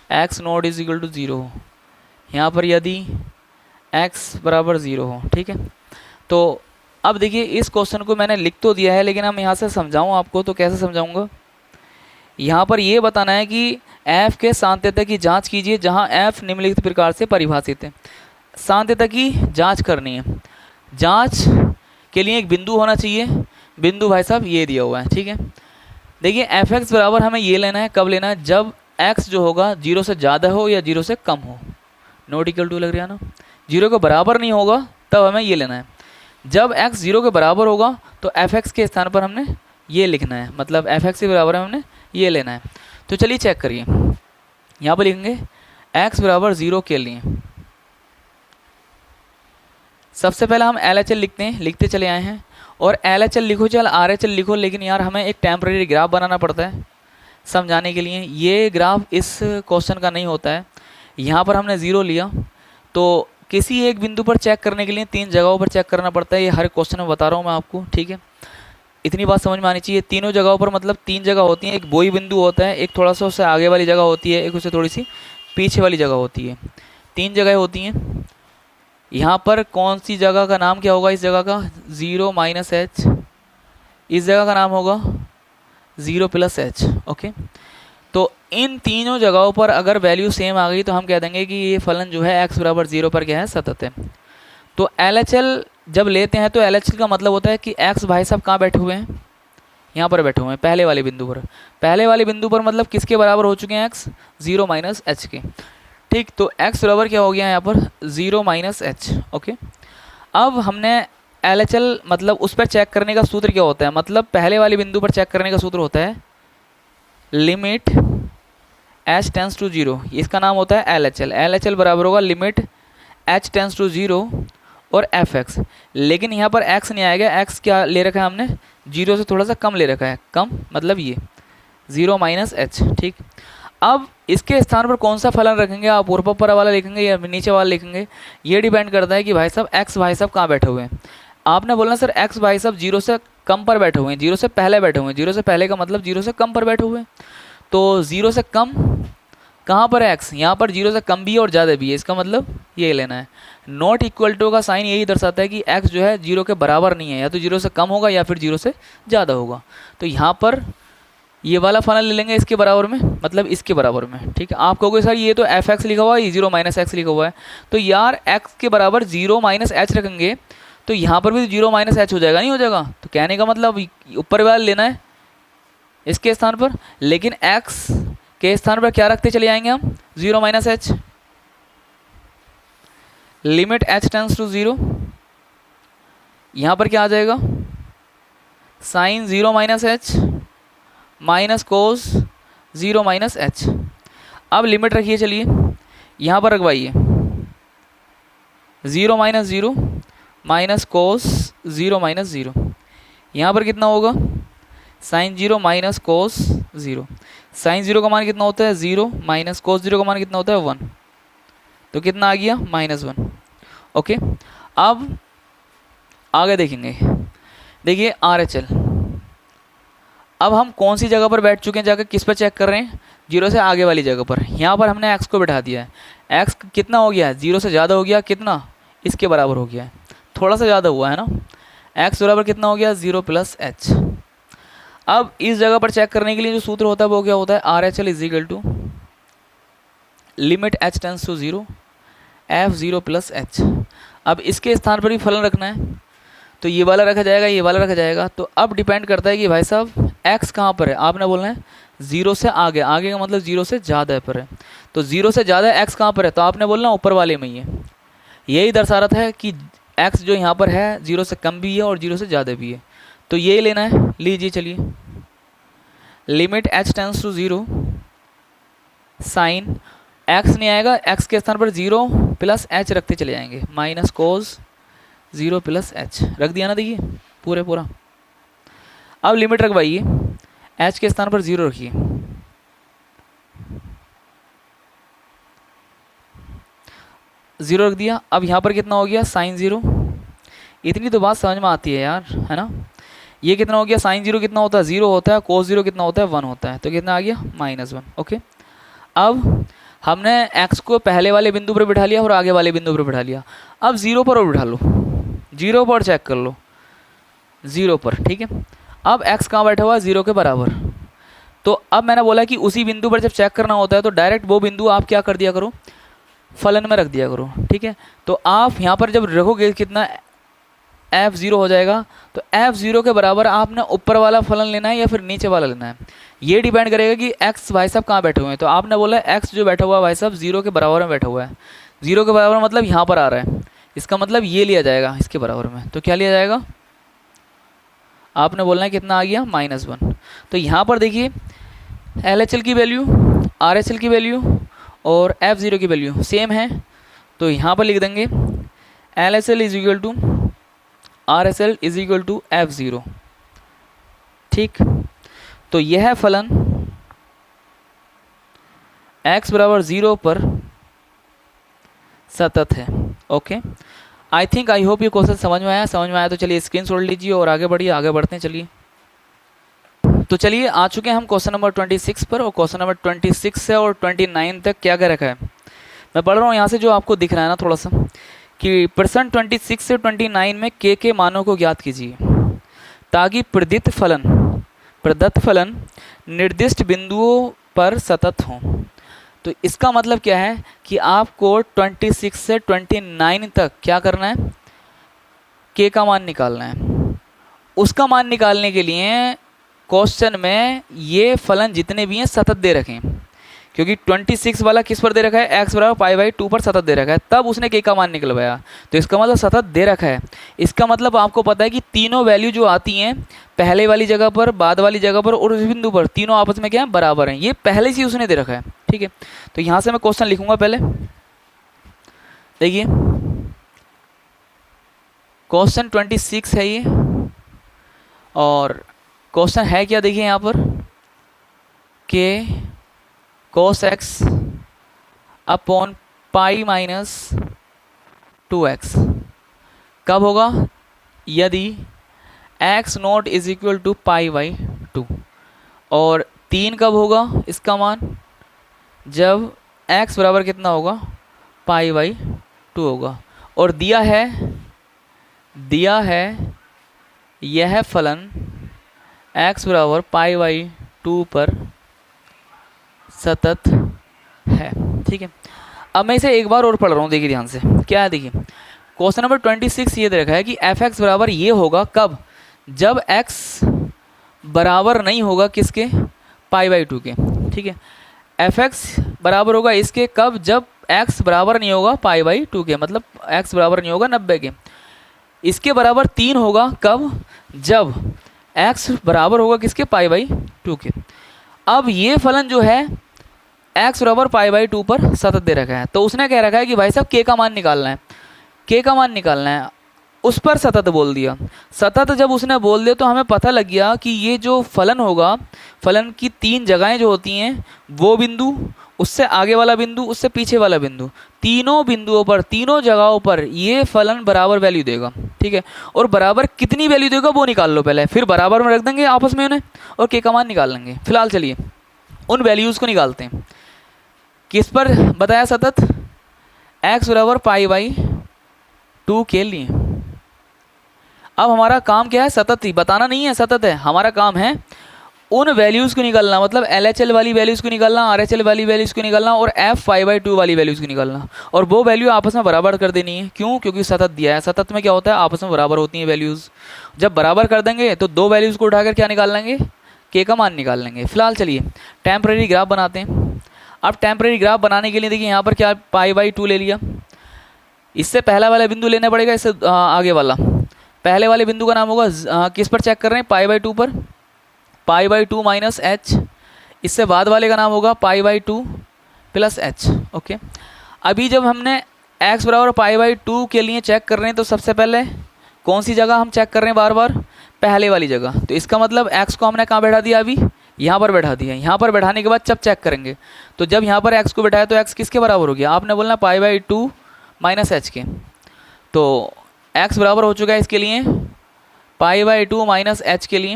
A: x naught is equal to 0 हो, यहाँ पर यदि x बराबर 0 हो। ठीक है, तो अब देखिए इस क्वेश्चन को मैंने लिख तो दिया है, लेकिन हम यहाँ से समझाऊँ आपको तो कैसे समझाऊँगा। यहाँ पर ये बताना है कि f के सांत्यता की जांच कीजिए जहाँ f निम्नलिखित प्रकार से परिभाषित है। सांत्यता की जांच करनी है, जांच के लिए एक बिंदु होना चाहिए। बिंदु भाई साहब ये दिया हुआ है। ठीक है, देखिए f(x) बराबर हमें ये लेना है, कब लेना है, जब x जो होगा 0 से ज़्यादा हो या 0 से कम हो। नॉट इक्वल टू लग रहा है ना, 0 के बराबर नहीं होगा तब हमें ये लेना है। जब x 0 के बराबर होगा तो f(x) के स्थान पर हमने ये लिखना है, मतलब f(x) के बराबर हमने ये लेना है। तो चलिए चेक करिए, यहाँ पर लिखेंगे x बराबर 0 के लिए सबसे पहले हम LHL लिखते हैं, लिखते चले आए हैं। और LHL लिखो चल RHL लिखो, लेकिन यार हमें एक टेम्परेरी ग्राफ बनाना पड़ता है समझाने के लिए। ये ग्राफ इस क्वेश्चन का नहीं होता है। यहाँ पर हमने 0 लिया, तो किसी एक बिंदु पर चेक करने के लिए 3 जगहों पर चेक करना पड़ता है। ये हर क्वेश्चन में बता रहा हूँ मैं आपको, ठीक है। इतनी बात समझ में आनी चाहिए। तीनों जगहों पर मतलब 3 जगह होती हैं। एक बोई बिंदु होता है, एक थोड़ा सा उससे आगे वाली जगह होती है, एक उससे थोड़ी सी पीछे वाली जगह होती है। 3 जगह होती हैं। यहाँ पर कौन सी जगह का नाम क्या होगा? इस जगह का 0 माइनस एच, इस जगह का नाम होगा 0 प्लस एच। ओके, तो इन तीनों जगहों पर अगर वैल्यू सेम आ गई तो हम कह देंगे कि ये फलन जो है x बराबर 0 पर क्या है? सतत है। तो LHL जब लेते हैं तो LHL का मतलब होता है कि x भाई साहब कहाँ बैठे हुए हैं? यहाँ पर बैठे हुए हैं, पहले वाले बिंदु पर। पहले वाले बिंदु पर मतलब किसके बराबर हो चुके हैं? x 0 माइनस एच के। ठीक, तो x बराबर क्या हो गया यहाँ पर? 0 माइनस एच। ओके, अब हमने LHL मतलब उस पर चेक करने का सूत्र क्या होता है? मतलब पहले वाले बिंदु पर चेक करने का सूत्र होता है लिमिट h टेंस टू 0, इसका नाम होता है LHL। LHL बराबर होगा लिमिट h टेंस टू 0 और fx। लेकिन यहाँ पर x नहीं आएगा, x क्या ले रखा है हमने? 0 से थोड़ा सा कम ले रखा है। कम मतलब ये 0 माइनस एच। ठीक, अब इसके स्थान पर कौन सा फलन रखेंगे आप? ऊपर वाला लिखेंगे या नीचे वाला लिखेंगे? ये डिपेंड करता है कि भाई साहब x भाई साहब कहाँ बैठे हुए हैं। आपने बोलना सर x भाई साहब 0 से कम पर बैठे हुए हैं, 0 से पहले बैठे हुए हैं। 0 से पहले का मतलब 0 से कम पर बैठे हुए हैं। तो 0 से कम कहाँ पर है x? यहाँ पर 0 से कम भी है और ज़्यादा भी है। इसका मतलब ये लेना है। नॉट इक्वल टू का साइन यही दर्शाता है कि x जो है 0 के बराबर नहीं है, या तो 0 से कम होगा या फिर 0 से ज़्यादा होगा। तो यहाँ पर ये वाला फलन ले लेंगे इसके बराबर में, मतलब इसके बराबर में। ठीक है, आप कहोगे सर ये तो fx लिखा हुआ है, 0 माइनस एक्स लिखा हुआ है। तो यार x के बराबर 0 माइनस एच रखेंगे तो यहाँ पर भी 0 माइनस एच हो जाएगा, नहीं हो जाएगा? तो कहने का मतलब ऊपर वाला लेना है इसके स्थान पर, लेकिन x के स्थान पर क्या रखते चले जाएंगे हम? 0 minus h. Limit h tends to 0, यहाँ पर क्या आ जाएगा? Sine 0 minus h minus cos 0 minus h. अब लिमिट रखिए, चलिए यहाँ पर रखवाइए 0 माइनस 0 माइनस कोस 0 माइनस 0। यहाँ पर कितना होगा? Sign 0 minus cos 0। साइन 0 का मान कितना होता है? 0 माइनस कोस 0 का मान कितना होता है? 1। तो कितना आ गया? -1। ओके, अब आगे देखेंगे। देखिए RHL, अब हम कौन सी जगह पर बैठ चुके हैं? जाकर किस पर चेक कर रहे हैं? 0 से आगे वाली जगह पर। यहाँ पर हमने x को बैठा दिया है। x कितना हो गया है? 0 से ज़्यादा हो गया, कितना? इसके बराबर हो गया है, थोड़ा सा ज़्यादा हुआ है ना। x बराबर कितना हो गया? 0 प्लस एच। अब इस जगह पर चेक करने के लिए जो सूत्र होता है वो क्या होता है? RHL is equal to limit h tends to 0 f 0 plus h. अब इसके स्थान पर भी फलन रखना है, तो ये वाला रखा जाएगा, ये वाला रखा जाएगा। तो अब डिपेंड करता है कि भाई साहब x कहाँ पर है। आपने बोलना है 0 से आगे, आगे का मतलब 0 से ज़्यादा पर है। तो 0 से ज़्यादा x कहाँ पर है? तो आपने बोलना ऊपर वाले में ही है। यही दर्शा रहा है कि x जो यहाँ पर है 0 से कम भी है और 0 से ज़्यादा भी है। तो ये लेना है, लीजिए चलिए। Limit h tends to 0 sine x नहीं आएगा, x के स्थान पर 0 प्लस एच रखते चले जाएंगे, माइनस कोस 0 प्लस एच रख दिया ना। देखिए पूरा। अब लिमिट रखवाइए, h के स्थान पर 0 रखिए। ज़ीरो रख दिया। अब यहाँ पर कितना हो गया? साइन 0। इतनी तो बात समझ में आती है यार, है ना। ये कितना हो गया? साइन 0 कितना होता है? 0 होता है। कोस 0 कितना होता है? 1 होता है। तो कितना आ गया? -1। ओके, अब हमने x को पहले वाले बिंदु पर बिठा लिया और आगे वाले बिंदु पर बिठा लिया। अब 0 पर और बिठा लो, 0 पर चेक कर लो, 0 पर। ठीक है, अब x कहाँ बैठा हुआ है? 0 के बराबर। तो अब मैंने बोला कि उसी बिंदु पर जब चेक करना होता है तो डायरेक्ट वो बिंदु आप क्या कर दिया करो? फलन में रख दिया करो। ठीक है, तो आप यहाँ पर जब रखोगे कितना f0 हो जाएगा। तो f0 के बराबर आपने ऊपर वाला फलन लेना है या फिर नीचे वाला लेना है, ये डिपेंड करेगा कि x भाई साहब कहाँ बैठे हुए हैं। तो आपने बोला x जो बैठा हुआ है भाई साहब 0 के बराबर में बैठा हुआ है। 0 के बराबर मतलब यहाँ पर आ रहा है, इसका मतलब ये लिया जाएगा इसके बराबर में। तो क्या लिया जाएगा? आपने बोलना है कितना आ गया? -1। तो यहाँ पर देखिए LHL की वैल्यू, RHL की वैल्यू और f0 की वैल्यू सेम है। तो यहाँ पर लिख देंगे LHL is equal to RHL is equal to f0। ठीक, तो यह फलन x बराबर 0 पर सतत है। Okay, I think I hope ये क्वेश्चन समझ में आया। समझ में आया तो चलिए स्क्रीनशॉट लीजिए और आगे बढ़िए, आगे बढ़ते हैं। चलिए तो चलिए आ चुके हैं हम क्वेश्चन नंबर 26 पर, और क्वेश्चन नंबर 26 से और 29 तक क्या क्या रखा है मैं पढ़ रहा हूँ यहाँ से, जो आपको दिख रहा है ना थोड़ा सा, कि प्रश्न 26 से 29 में के मानों को ज्ञात कीजिए ताकि प्रदत्त फलन निर्दिष्ट बिंदुओं पर सतत हों। तो इसका मतलब क्या है कि आपको 26 से 29 तक क्या करना है, के का मान निकालना है। उसका मान निकालने के लिए क्वेश्चन में ये फलन जितने भी हैं सतत दे रखे हैं, क्योंकि 26 वाला किस पर दे रखा है, x बराबर पाई बाई 2 पर सतत दे रखा है, तब उसने के का मान निकलवाया। तो इसका मतलब सतत दे रखा है। इसका मतलब आपको पता है कि तीनों वैल्यू जो आती हैं पहले वाली जगह पर, बाद वाली जगह पर और उस बिंदु पर, तीनों आपस में क्या है, बराबर हैं। ये पहले से उसने दे रखा है, ठीक है। तो यहाँ से मैं क्वेश्चन लिखूंगा पहले, देखिए क्वेश्चन 26 है ये, और क्वेश्चन है क्या, देखिए यहाँ पर के cos x upon pi minus 2x कब होगा, यदि x naught is equal to pi by 2, और 3 कब होगा इसका मान, जब x बराबर कितना होगा, पाई बाई 2 होगा। और दिया है यह फलन x बराबर पाई बाई 2 पर सतत है, ठीक है। अब मैं इसे एक बार और पढ़ रहा हूँ, देखिए ध्यान से क्या है। देखिए क्वेश्चन नंबर 26 ये दे रखा है कि एफ एक्स बराबर ये होगा कब, जब x बराबर नहीं होगा किसके, पाई बाई 2 के, ठीक है। एफ एक्स बराबर होगा इसके कब, जब x बराबर नहीं होगा पाई बाई 2 के, मतलब x बराबर नहीं होगा 90 के। इसके बराबर 3 होगा कब, जब x बराबर होगा किसके, पाई बाई 2 के। अब ये फलन जो है x बराबर पाई बाई 2 पर सतत दे रखा है, तो उसने कह रखा है कि भाई साहब के का मान निकालना है, के का मान निकालना है, उस पर सतत बोल दिया। सतत जब उसने बोल दिया तो हमें पता लग गया कि ये जो फलन होगा, फलन की 3 जगहें जो होती हैं, वो बिंदु, उससे आगे वाला बिंदु, उससे पीछे वाला बिंदु, तीनों बिंदुओं पर, तीनों जगहों पर ये फलन बराबर वैल्यू देगा, ठीक है। और बराबर कितनी वैल्यू देगा वो निकाल लो पहले, फिर बराबर में रख देंगे आपस में उन्हें और के का मान निकाल लेंगे। फिलहाल चलिए उन वैल्यूज़ को निकालते हैं। किस पर बताया, सतत, x बराबर पाई बाई 2 के लिए। अब हमारा काम क्या है, सतत ही बताना नहीं है, सतत है, हमारा काम है उन वैल्यूज़ को निकालना, मतलब LHL वाली वैल्यूज़ को निकालना, RHL वाली वैल्यूज़ को निकालना और f पाई बाई 2 वाली वैल्यूज़ को निकालना, और वो वैल्यू आपस में बराबर कर देनी है। क्यों, क्योंकि सतत दिया है। सतत में क्या होता है, आपस में बराबर होती हैं वैल्यूज़। जब बराबर कर देंगे तो 2 वैल्यूज़ को उठाकर क्या निकाल लेंगे, के का मान निकाल लेंगे। फिलहाल चलिए टेम्परेरी ग्राफ बनाते हैं। अब टेम्परेरी ग्राफ बनाने के लिए देखिए यहाँ पर क्या, पाई बाई 2 ले लिया, इससे पहला वाला बिंदु लेना पड़ेगा, इससे आगे वाला। पहले वाले बिंदु का नाम होगा, किस पर चेक कर रहे हैं, पाई बाई 2 पर, पाई बाई 2 माइनस एच। इससे बाद वाले का नाम होगा पाई बाई 2 प्लस एच, ओके। अभी जब हमने x बराबर पाई बाई 2 के लिए चेक कर रहे हैं, तो सबसे पहले कौन सी जगह हम चेक कर रहे हैं, बार बार पहले वाली जगह। तो इसका मतलब x को हमने कहाँ बैठा दिया, अभी यहाँ पर बैठा दिया। यहाँ पर बैठाने के बाद जब चेक करेंगे, तो जब यहाँ पर x को बैठाया तो x किसके बराबर हो गया, आपने बोलना पाई बाई 2 माइनस एच के। तो x बराबर हो चुका है इसके लिए पाई बाई 2 माइनस एच के लिए,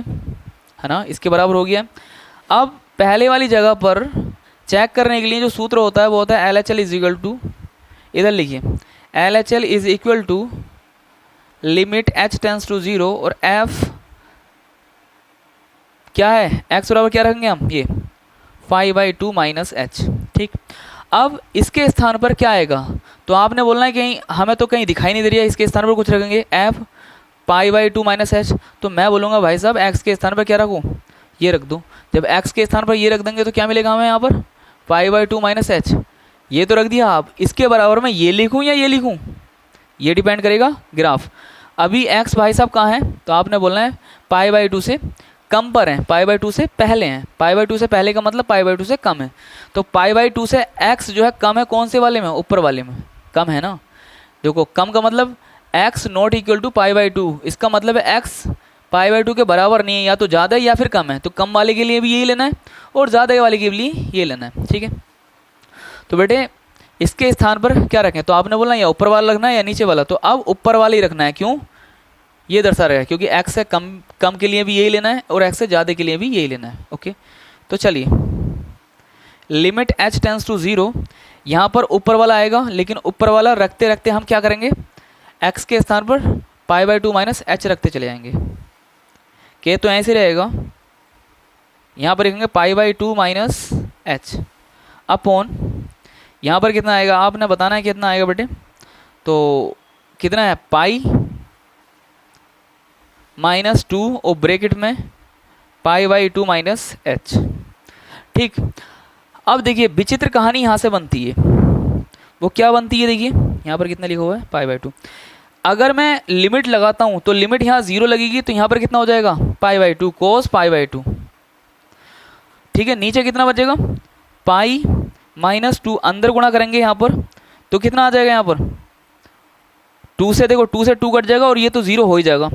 A: है ना, इसके बराबर हो गया। अब पहले वाली जगह पर चेक करने के लिए जो सूत्र होता है वो होता है LHL इज इक्वल टू, इधर लिखिए LHL is equal to limit h tends to 0 और f क्या है, x बराबर क्या रखेंगे हम, ये पाई बाई 2 माइनस एच, ठीक। अब इसके स्थान पर क्या आएगा, तो आपने बोलना है कहीं, हमें तो कहीं दिखाई नहीं दे रही है, इसके स्थान पर कुछ रखेंगे f pi by 2 minus H. तो मैं बोलूँगा भाई साहब x के स्थान पर क्या रखूँ, ये रख दूँ। जब x के स्थान पर ये रख देंगे तो क्या मिलेगा हमें यहाँ पर, पाई बाई 2 माइनस एच, ये तो रख दिया। आप इसके बराबर में ये लिखूँ या ये लिखूँ, ये डिपेंड करेगा ग्राफ। अभी x भाई साहब कहाँ है, तो आपने बोलना है पाई बाई 2 से कम पर हैं, पाई बाई 2 से पहले हैं। पाई बाई 2 से पहले का मतलब पाई बाई 2 से कम है। तो पाई बाई 2 से x जो है कम है, कौन से वाले में, ऊपर वाले में कम है ना। देखो कम का मतलब x naught equal to pi by 2, इसका मतलब है x पाई बाई 2 के बराबर नहीं है, या तो ज़्यादा है या फिर कम है। तो कम वाले के लिए भी यही लेना है और ज़्यादा वाले के लिए ये लेना है, ठीक है। तो बेटे इसके स्थान पर क्या रखें, तो आपने बोला या ऊपर वाला रखना है या नीचे वाला, तो अब ऊपर वाला ही रखना है। क्यों, ये दर्शा रहा है क्योंकि x से कम के लिए भी यही लेना है और x से ज़्यादा के लिए भी यही लेना है। ओके, तो चलिए लिमिट h टेंस टू 0, यहाँ पर ऊपर वाला आएगा, लेकिन ऊपर वाला रखते रखते हम क्या करेंगे, x के स्थान पर π/2 माइनस h रखते चले जाएंगे। के तो ऐसे रहेगा, यहाँ पर लिखेंगे π/2 माइनस h अपॉन, यहाँ पर कितना आएगा आपने बताना है कितना आएगा बेटे, तो कितना है पाई माइनस 2 और ब्रैकेट में π/2 माइनस h। ठीक, अब देखिए विचित्र कहानी यहाँ से बनती है, वो क्या बनती है, देखिए यहाँ पर कितना लिखा हुआ है π/2। अगर मैं लिमिट लगाता हूँ तो लिमिट यहाँ 0 लगेगी, तो यहाँ पर कितना हो जाएगा π/2 cos π/2। ठीक है, नीचे कितना बचेगा पाई माइनस 2, अंदर गुणा करेंगे यहाँ पर तो कितना आ जाएगा, यहाँ पर 2 से, देखो 2 से 2 कट जाएगा और ये तो 0 हो ही जाएगा,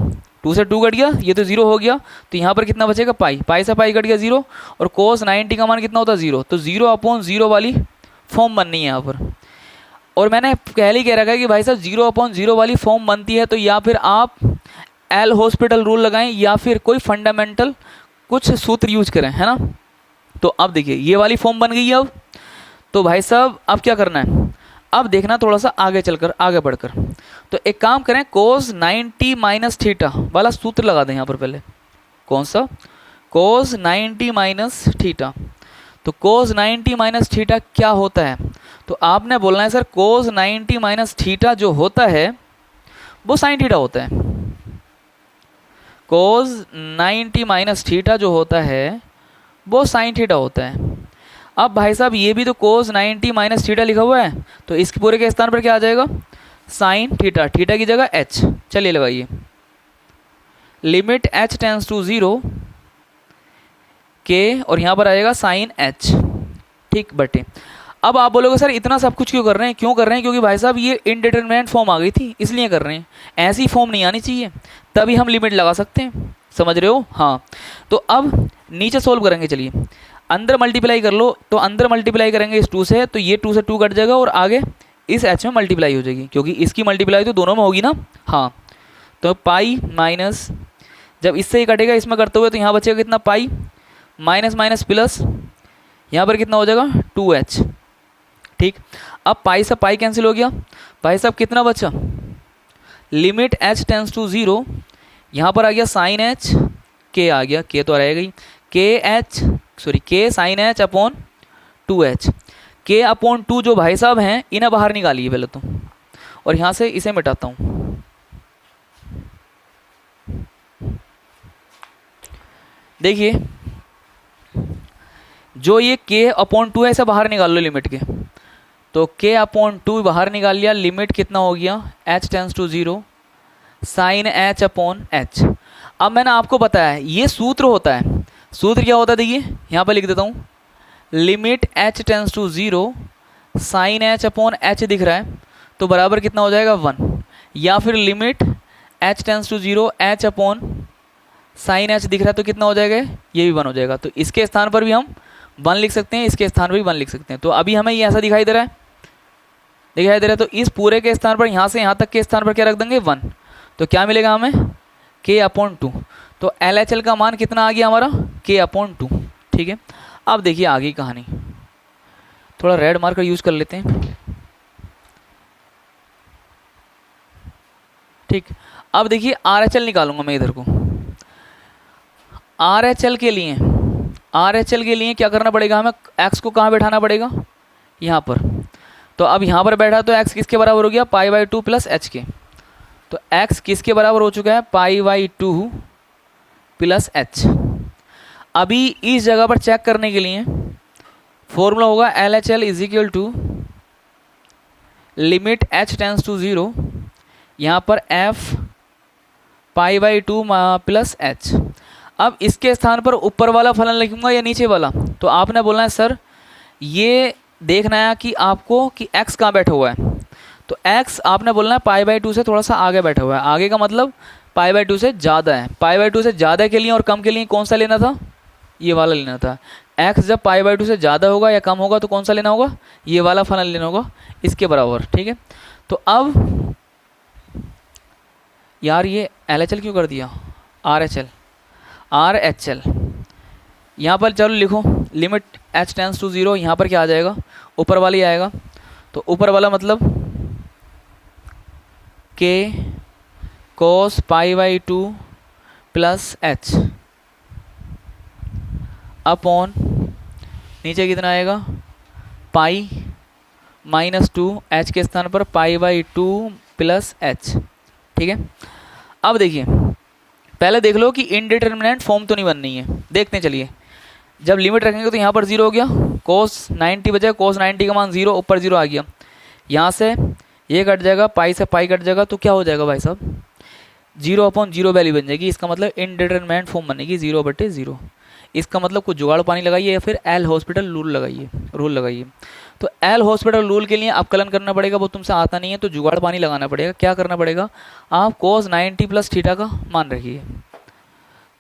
A: 2 से 2 कट गया, ये तो 0 हो गया, तो यहाँ पर कितना बचेगा पाई, पाई से पाई कट गया 0, और कोस 90 का मान कितना होता है 0, तो 0/0 वाली फॉर्म बननी है यहाँ पर। और मैंने पहले ही कह रखा है कि भाई साहब 0/0 वाली फॉर्म बनती है तो या फिर आप एल हॉस्पिटल रूल लगाएं या फिर कोई फंडामेंटल कुछ सूत्र यूज करें, है ना। तो अब देखिए ये वाली फॉर्म बन गई है। अब तो भाई साहब अब क्या करना है, अब देखना थोड़ा सा आगे चलकर, आगे बढ़कर, तो एक काम करें cos 90 माइनस थीटा वाला सूत्र लगा दें यहाँ पर पहले। कौन सा, cos 90 माइनस थीटा। तो cos 90 माइनस थीटा क्या होता है, तो आपने बोलना है सर cos 90 माइनस थीटा जो होता है वो sin थीटा होता है। cos 90 माइनस थीटा जो होता है वो sin थीटा होता है। अब भाई साहब ये भी तो cos 90 माइनस थीटा लिखा हुआ है, तो इसके पूरे के स्थान पर क्या आ जाएगा साइन थीटा, थीटा की जगह h। चलिए लगाइए, लिमिट h टेंस टू 0 के, और यहाँ पर आएगा साइन h। ठीक बटे, अब आप बोलोगे सर इतना सब कुछ क्यों कर रहे हैं, क्यों कर रहे हैं, क्योंकि भाई साहब ये इनडिटरमिनेट फॉर्म आ गई थी इसलिए कर रहे हैं, ऐसी फॉर्म नहीं आनी चाहिए, तभी हम लिमिट लगा सकते हैं, समझ रहे हो। हाँ, तो अब नीचे सोल्व करेंगे, चलिए अंदर मल्टीप्लाई कर लो, तो अंदर मल्टीप्लाई करेंगे इस 2 से, तो ये 2 से 2 कट जाएगा और आगे इस h में मल्टीप्लाई हो जाएगी, क्योंकि इसकी मल्टीप्लाई तो दोनों में होगी ना। हाँ, तो पाई माइनस, जब इससे ही कटेगा इसमें करते हुए, तो यहाँ बचेगा कितना पाई माइनस माइनस प्लस, यहाँ पर कितना हो जाएगा 2h। ठीक, अब पाई से पाई कैंसिल हो गया, भाई साहब कितना बचा, लिमिट h टेंस टू 0, यहाँ पर आ गया साइन h, के आ गया, के तो रहेगा ही, के साइन h अपॉन 2h, के अपॉन 2 जो भाई साहब हैं इन्हें बाहर निकालिए पहले तो, और यहाँ से इसे मिटाता हूँ। देखिए जो ये के अपॉन 2 है इसे बाहर निकाल लो लिमिट के, तो के अपॉन 2 बाहर निकाल लिया, लिमिट कितना हो गया h tends to 0 sine h upon h। अब मैंने आपको बताया ये सूत्र होता है, सूत्र क्या होता है देखिए यहाँ पर लिख देता हूँ, limit h tends to 0 sine h upon h दिख रहा है तो बराबर कितना हो जाएगा 1, या फिर limit h tends to 0 h upon sine h दिख रहा है तो कितना हो जाएगा, ये भी 1 हो जाएगा। तो इसके स्थान पर भी हम 1 लिख सकते हैं, इसके स्थान पर भी 1 लिख सकते हैं। तो अभी हमें ये ऐसा दिखाई दे रहा है, तो इस पूरे के स्थान पर यहाँ से यहाँ तक के स्थान पर क्या रख देंगे 1, तो क्या मिलेगा हमें k अपॉन 2। तो LHL का मान कितना आ गया हमारा k अपॉन 2। ठीक है, अब देखिए आगे कहानी, थोड़ा रेड मार्कर यूज कर लेते हैं। ठीक, अब देखिए RHL निकालूंगा मैं इधर को, RHL के लिए क्या करना पड़ेगा, हमें x को कहाँ बैठाना पड़ेगा, यहाँ पर। तो अब यहाँ पर बैठा तो x किसके बराबर हो गया π/2 प्लस h के, तो x किसके बराबर हो चुका है π/2 प्लस h। अभी इस जगह पर चेक करने के लिए फॉर्मूला होगा LHL is equal to limit h tends to 0, यहाँ पर f π/2 प्लस h। अब इसके स्थान पर ऊपर वाला फलन लिखूंगा या नीचे वाला, तो आपने बोलना है सर ये देखना है कि आपको कि x कहाँ बैठा हुआ है, तो x आपने बोलना है π/2 से थोड़ा सा आगे बैठा हुआ है, आगे का मतलब π/2 से ज़्यादा है, π/2 से ज़्यादा के लिए और कम के लिए कौन सा लेना था, ये वाला लेना था। x जब π/2 से ज़्यादा होगा या कम होगा तो कौन सा लेना होगा, ये वाला फलन लेना होगा इसके बराबर, ठीक है। तो अब यार ये LHL क्यों कर दिया, RHL, यहाँ पर चलो लिखो लिमिट h टेंस टू 0, यहाँ पर क्या आ जाएगा, ऊपर वाला ही आएगा। तो ऊपर वाला मतलब k cos π/2 plus h upon नीचे कितना आएगा, पाई -2 h के स्थान पर π/2 प्लस h, ठीक है। अब देखिए पहले देख लो कि इनडिटरमिनेंट फॉर्म तो नहीं बननी है, देखते हैं चलिए। जब लिमिट रखेंगे तो यहाँ पर 0 हो गया, cos 90 बजाय cos 90 का मान 0, ऊपर 0 आ गया, यहाँ से ये कट जाएगा, पाई से पाई कट जाएगा, तो क्या हो जाएगा भाई साहब, 0/0 वैल्यू बन जाएगी। इसका मतलब इनडिटरमिनेंट फॉर्म बनेगी 0/0। इसका मतलब कुछ जुगाड़ पानी लगाइए या फिर एल हॉस्पिटल रूल लगाइए। तो एल हॉस्पिटल रूल के लिए अवकलन करना पड़ेगा, वो तुमसे आता नहीं है तो जुगाड़ पानी लगाना पड़ेगा। क्या करना पड़ेगा, आप cos 90 प्लस थीटा का मान रखिए।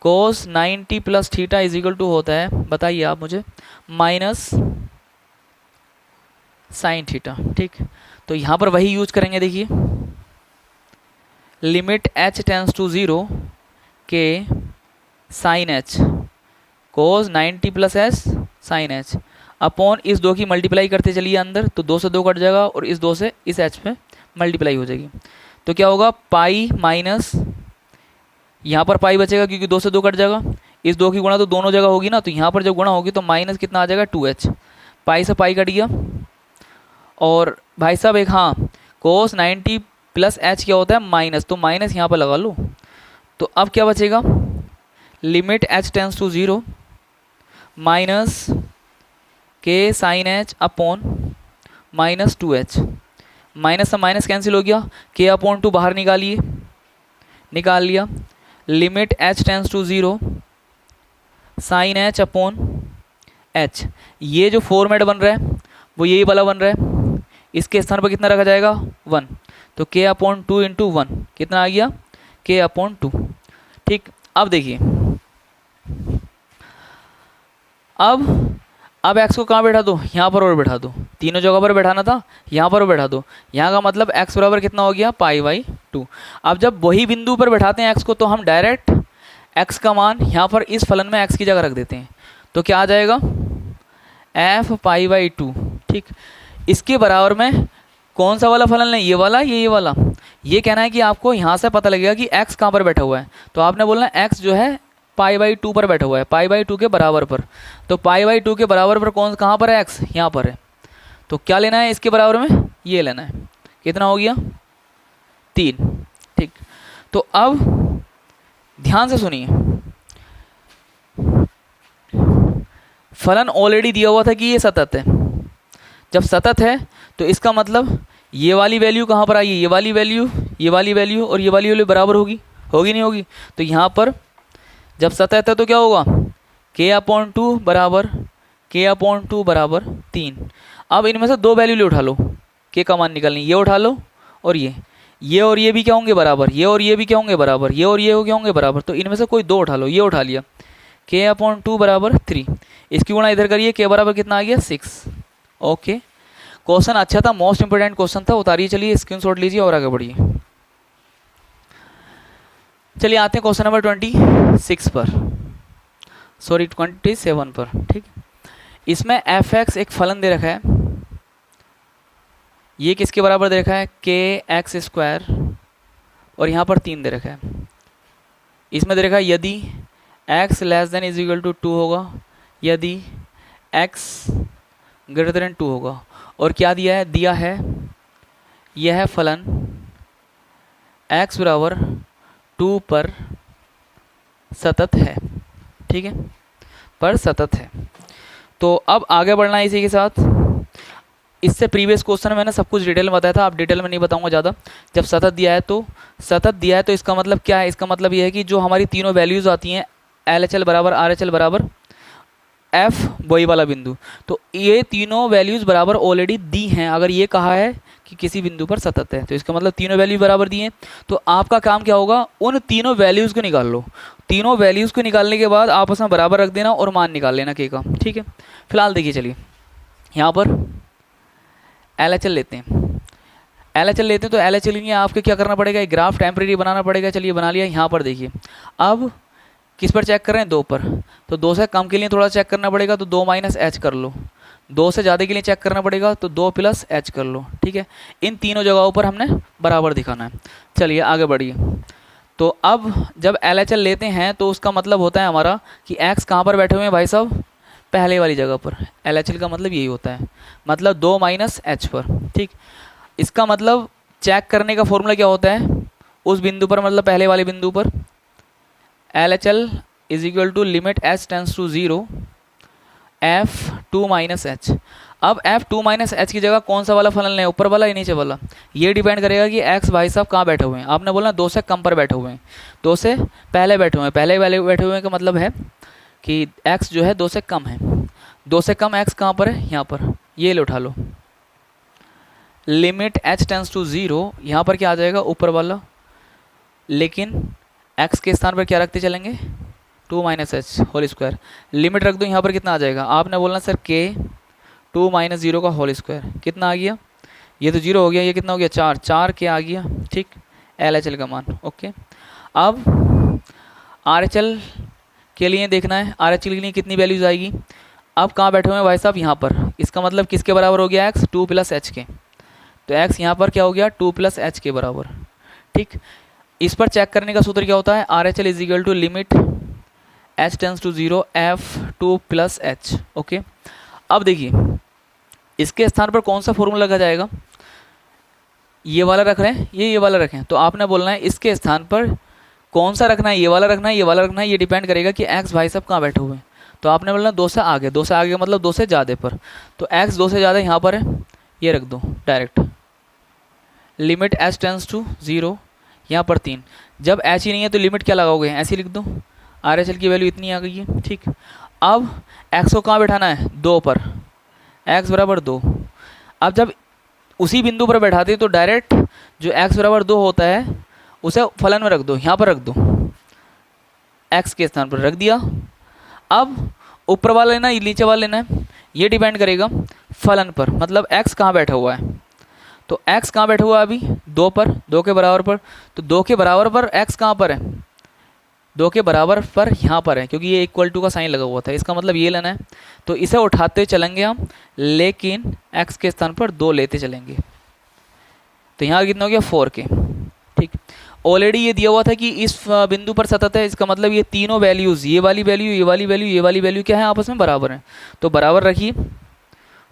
A: cos 90 plus theta is equal to होता है, बताइए आप मुझे, माइनस साइन थीटा, ठीक। तो यहाँ पर वही यूज करेंगे, देखिए लिमिट h टेंस टू 0 के sine h cos 90 plus h sine h upon इस 2 की मल्टीप्लाई करते चलिए अंदर, तो 2 से 2 कट जाएगा और इस 2 से इस h पे मल्टीप्लाई हो जाएगी। तो क्या होगा, पाई माइनस, यहाँ पर पाई बचेगा क्योंकि 2 से 2 कट जाएगा, इस 2 की गुणा तो दोनों जगह होगी ना, तो यहाँ पर जब गुणा होगी तो माइनस कितना आ जाएगा 2h, पाई से पाई कट गया। और भाई साहब एक हाँ, cos 90 प्लस h क्या होता है, माइनस, तो माइनस यहाँ पर लगा लो। तो अब क्या बचेगा, limit h tends to 0 minus के sine h upon minus 2h, minus से माइनस कैंसिल हो गया, k अपॉन 2 बाहर निकाल लिया, limit h tends to 0 sine h upon h। ये जो फॉर्मेट बन रहा है वो यही वाला बन रहा है, इसके स्थान पर कितना रखा जाएगा 1, तो k अपॉन 2 इंटू 1 कितना आ गया, k अपॉन 2, ठीक। अब देखिए अब x को कहाँ बैठा दो, यहाँ पर और बैठा दो, तीनों जगह पर बैठाना था, यहाँ पर बैठा दो। यहाँ का मतलब x बराबर कितना हो गया, π/2। अब जब वही बिंदु पर बैठाते हैं x को, तो हम डायरेक्ट x का मान यहाँ पर इस फलन में x की जगह रख देते हैं, तो क्या आ जाएगा, f π/2, ठीक। इसके बराबर में कौन सा वाला फलन है, ये वाला, ये वाला। ये कहना है कि आपको यहाँ से पता लगेगा कि x कहाँ पर बैठा हुआ है, तो आपने बोलना x जो है π/2 पर बैठा हुआ है, π/2 के बराबर पर। तो π/2 के बराबर पर कहाँ पर है x, यहाँ पर है। तो क्या लेना है इसके बराबर में, ये लेना है, कितना हो गया 3, ठीक। तो अब ध्यान से सुनिए, फलन ऑलरेडी दिया हुआ था कि ये सतत है। जब सतत है तो इसका मतलब ये वाली वैल्यू कहाँ पर आई, ये वाली वैल्यू और ये वाली वैल्यू बराबर होगी नहीं होगी। तो यहाँ पर जब सतत है तो क्या होगा, k/2 बराबर 3। अब इनमें से 2 वैल्यू ले उठा लो, k का मान निकालनी, ये उठा लो और ये भी क्या होंगे बराबर, ये और ये भी क्या होंगे बराबर, ये और ये क्या होंगे बराबर। तो इनमें से कोई 2 उठा लो, ये उठा लिया, k/2 बराबर 3। इसकी गुणा इधर करिए, k बराबर कितना आ गया 6। ओके, क्वेश्चन अच्छा था, मोस्ट इंपोर्टेंट क्वेश्चन था, उतारिए, चलिए स्क्रीनशॉट लीजिए और आगे बढ़िए। चलिए आते हैं क्वेश्चन नंबर 27 पर, ठीक। इसमें f(x) एक फलन दे रखा है, ये किसके बराबर दे रखा है, kx² और यहाँ पर 3 दे रखा है। इसमें दे रखा है यदि x <= 2 होगा, यदि x > 2 होगा, और क्या दिया है यह फलन x बराबर 2 पर सतत है, ठीक है, पर सतत है। तो अब आगे बढ़ना है इसी के साथ। इससे प्रीवियस क्वेश्चन में मैंने सब कुछ डिटेल में बताया था, आप डिटेल में नहीं बताऊंगा ज़्यादा। जब सतत दिया है तो इसका मतलब क्या है, इसका मतलब ये है कि जो हमारी तीनों वैल्यूज़ आती हैं LHL बराबर RHL बराबर F वही वाला बिंदु, तो ये तीनों वैल्यूज़ बराबर ऑलरेडी दी हैं। अगर ये कहा है कि किसी बिंदु पर सतत है तो इसका मतलब तीनों वैल्यू बराबर दी हैं। तो आपका काम क्या होगा, उन तीनों वैल्यूज़ को निकाल लो। तीनों वैल्यूज़ को निकालने के बाद आपस में बराबर रख देना और मान निकाल लेना के का, ठीक है। फिलहाल देखिए, चलिए यहाँ पर LHL लेते हैं। LHL लेते हैं तो LHL के लिए आपको क्या करना पड़ेगा, एक ग्राफ टेम्परेरी बनाना पड़ेगा। चलिए बना लिया। यहाँ पर देखिए, अब किस पर चेक कर रहे हैं, 2 पर। तो 2 से कम के लिए थोड़ा चेक करना पड़ेगा, तो 2 - H कर लो। 2 से ज़्यादा के लिए चेक करना पड़ेगा, तो 2 + H कर लो, ठीक है। इन तीनों जगहों पर हमने बराबर दिखाना है। चलिए आगे बढ़िए। तो अब जब LHL लेते हैं तो उसका मतलब होता है हमारा कि x कहाँ पर बैठे हुए हैं भाई साहब, पहले वाली जगह पर। LHL का मतलब यही होता है, मतलब 2 - H पर, ठीक। इसका मतलब चेक करने का फॉर्मूला क्या होता है, उस बिंदु पर, मतलब पहले वाले बिंदु पर LHL = limit h tends to 0 f2 - h। अब f2 - h की जगह कौन सा वाला फलन है, ऊपर वाला या नीचे वाला, ये डिपेंड करेगा कि x भाई साहब कहाँ बैठे हुए हैं। आपने बोला 2 से कम पर बैठे हुए हैं, 2 से पहले बैठे हुए हैं। पहले वाले बैठे हुए हैं का मतलब है कि x जो है 2 से कम है। 2 से कम x कहाँ पर है, यहाँ पर, ये ले उठा लो। लिमिट h टेंड्स टू 0, यहाँ पर क्या आ जाएगा, ऊपर वाला। लेकिन x के स्थान पर क्या रखते चलेंगे, 2 - h होल स्क्वायर। लिमिट रख दो, यहाँ पर कितना आ जाएगा, आपने बोलना सर k 2 - 0 का होल स्क्वायर। कितना आ गया, ये तो 0 हो गया, ये कितना हो गया, 4। 4 क्या आ गया, ठीक, LHL का मान, ओके। अब RHL के लिए देखना है, RHL के लिए कितनी वैल्यूज आएगी। अब कहाँ बैठे हुए हैं भाई साहब, यहाँ पर। इसका मतलब किसके बराबर हो गया, x 2 + h के। तो x यहाँ पर क्या हो गया, 2 + h के बराबर, ठीक। इस पर चेक करने का सूत्र क्या होता है, RHL = limit h tends to 0 f2 + h, okay. अब देखिए, इसके स्थान पर कौन सा फॉर्मूला लगा जाएगा, ये वाला रख रहे हैं, ये वाला रखें, तो आपने बोलना है इसके स्थान पर कौन सा रखना है, ये वाला रखना है, ये वाला रखना है। ये डिपेंड करेगा कि x भाई साहब कहाँ बैठे हुए हैं। तो आपने बोलना 2 से आगे। 2 से आगे का मतलब 2 से ज़्यादा पर। तो x 2 से ज़्यादा यहाँ पर है, ये रख दो direct. Limit h tends to 0, यहाँ पर 3। जब h ही नहीं है तो लिमिट क्या लगाओगे, ऐसे लिख दो। RHL की वैल्यू इतनी आ गई है, ठीक। अब x को कहाँ बैठाना है, 2 पर, x = 2। अब जब उसी बिंदु पर बैठाते हैं तो डायरेक्ट जो x = 2 होता है उसे फलन में रख दो, यहाँ पर रख दो, x के स्थान पर रख दिया। अब ऊपर वाला लेना है, नीचे वाला लेना है, ये डिपेंड करेगा फलन पर, मतलब x कहाँ बैठा हुआ है। तो x कहाँ बैठा हुआ है अभी, 2 पर, 2 के बराबर पर। तो 2 के बराबर पर x कहाँ पर है, 2 के बराबर पर यहाँ पर है, क्योंकि ये = का साइन लगा हुआ था। इसका मतलब ये लेना है, तो इसे उठाते चलेंगे हम, लेकिन x के स्थान पर 2 लेते चलेंगे। तो यहाँ कितना हो गया, 4k, ठीक। ऑलरेडी ये दिया हुआ था कि इस बिंदु पर सतत है, इसका मतलब ये तीनों वैल्यूज़, ये वाली वैल्यू, ये वाली वैल्यू, ये वाली वैल्यू क्या है, आपस में बराबर है। तो बराबर रखिए,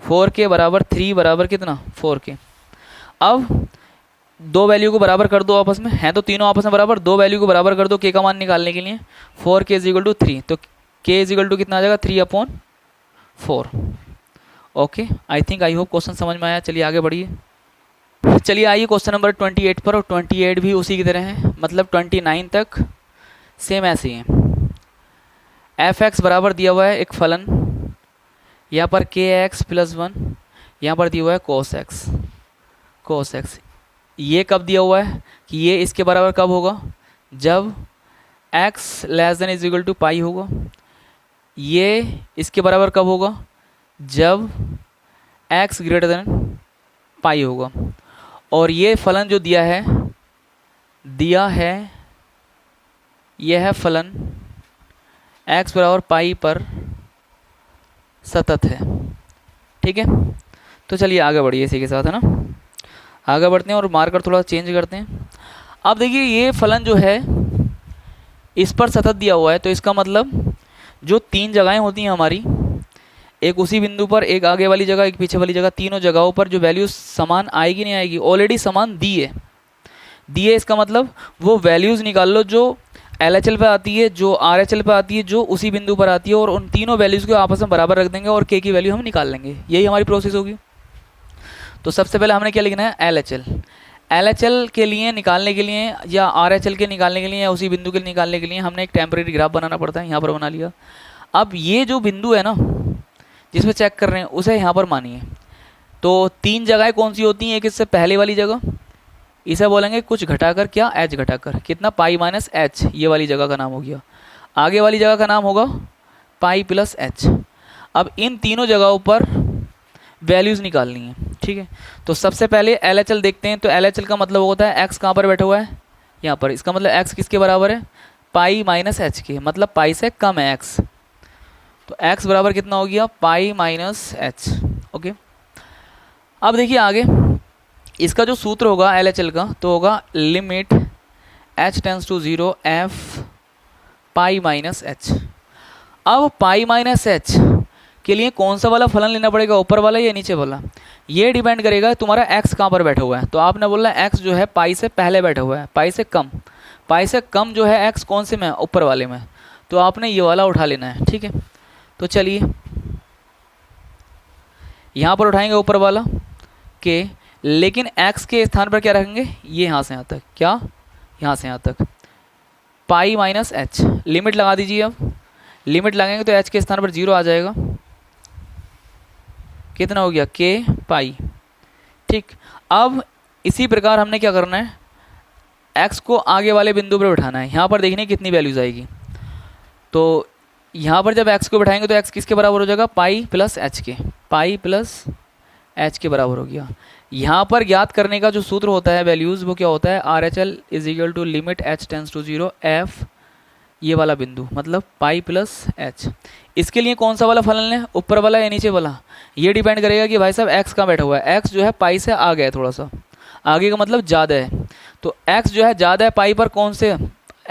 A: 4k = 3 बराबर कितना, 4k। अब 2 वैल्यू को बराबर कर दो, आपस में हैं तो तीनों आपस में बराबर। 2 वैल्यू को बराबर कर दो k का मान निकालने के लिए। 4k = 3, तो k = कितना आ जाएगा, 3/4। ओके, आई होप क्वेश्चन समझ में आया। चलिए आगे बढ़िए। चलिए आइए क्वेश्चन नंबर 28 पर, और 28 भी उसी की तरह है, मतलब 29 तक सेम ऐसे ही है। f(x) बराबर दिया हुआ है एक फलन, यहाँ पर kx + 1, यहाँ पर दिया हुआ है cos x। ये कब दिया हुआ है कि ये इसके बराबर कब होगा, जब x < पाई होगा। ये इसके बराबर कब होगा, जब x पाई होगा। और ये फलन जो दिया है यह है फलन x = पाई पर सतत है, ठीक है। तो चलिए आगे बढ़िए इसी के साथ, है ना। आगे बढ़ते हैं और मार्कर थोड़ा चेंज करते हैं। अब देखिए, ये फलन जो है इस पर सतत दिया हुआ है, तो इसका मतलब जो 3 जगहें होती हैं हमारी, एक उसी बिंदु पर, एक आगे वाली जगह, एक पीछे वाली जगह, तीनों जगहों पर जो वैल्यूज समान आएगी नहीं आएगी, ऑलरेडी समान दी है। इसका मतलब वो वैल्यूज़ निकाल लो जो LHL पे आती है, जो RHL पे आती है, जो उसी बिंदु पर आती है, और उन तीनों वैल्यूज़ को आपस में बराबर रख देंगे और k की वैल्यू हम निकाल लेंगे। यही हमारी प्रोसेस होगी। तो सबसे पहले हमने क्या लिखना है, LHL के लिए निकालने के लिए, या RHL के निकालने के लिए, या उसी बिंदु के निकालने के लिए हमने एक टेम्परेरी ग्राफ बनाना पड़ता है। यहाँ पर बना लिया। अब ये जो बिंदु है ना जिसमें चेक कर रहे हैं, उसे यहाँ पर मानिए। तो 3 जगहें कौन सी होती हैं, एक इससे पहले वाली जगह, इसे बोलेंगे कुछ घटाकर, क्या, h घटाकर, कितना, पाई - h, ये वाली जगह का नाम हो गया। आगे वाली जगह का नाम होगा पाई प्लस एच। अब इन तीनों जगहों पर वैल्यूज़ निकालनी है, ठीक है। तो सबसे पहले एल एच एल देखते हैं। तो एल एच एल का मतलब होता है एक्स कहाँ पर बैठा हुआ है, यहाँ पर। इसका मतलब एक्स किसके बराबर है, पाई माइनस एच के, मतलब पाई से कम है एक्स। तो एक्स बराबर कितना हो गया, पाई माइनस एच। ओके, अब देखिए आगे इसका जो सूत्र होगा एल एच एल का, तो होगा limit h tends to 0 f pi minus h. अब पाई माइनस एच के लिए कौन सा वाला फलन लेना पड़ेगा, ऊपर वाला या नीचे वाला, ये डिपेंड करेगा तुम्हारा एक्स कहाँ पर बैठा हुआ है। तो आपने बोला एक्स जो है पाई से पहले बैठा हुआ है, पाई से कम। पाई से कम जो है एक्स कौन से में, ऊपर वाले में। तो आपने ये वाला उठा लेना है, ठीक है। तो चलिए यहाँ पर उठाएंगे ऊपर वाला के, लेकिन x के स्थान पर क्या रखेंगे, ये यहाँ से यहाँ तक, क्या यहाँ से यहाँ तक पाई माइनस एच। लिमिट लगा दीजिए। अब लिमिट लगाएंगे तो h के स्थान पर 0 आ जाएगा। कितना हो गया, k पाई, ठीक। अब इसी प्रकार हमने क्या करना है, x को आगे वाले बिंदु पर बिठाना है। यहाँ पर देखने कितनी वैल्यूज आएगी। तो यहाँ पर जब x को बिठाएंगे तो x किसके बराबर हो जाएगा, पाई प्लस एच के, पाई प्लस एच के बराबर हो गया। यहाँ पर ज्ञात करने का जो सूत्र होता है वैल्यूज़, वो क्या होता है, R H L is equal to limit h tends to 0 f, ये वाला बिंदु मतलब पाई प्लस एच। इसके लिए कौन सा वाला फलन लें, ऊपर वाला या नीचे वाला, ये डिपेंड करेगा कि भाई साहब एक्स कहाँ बैठा हुआ है। एक्स जो है पाई से आगे है, थोड़ा सा आगे का मतलब ज़्यादा है। तो एक्स जो है ज़्यादा है पाई पर, कौन से,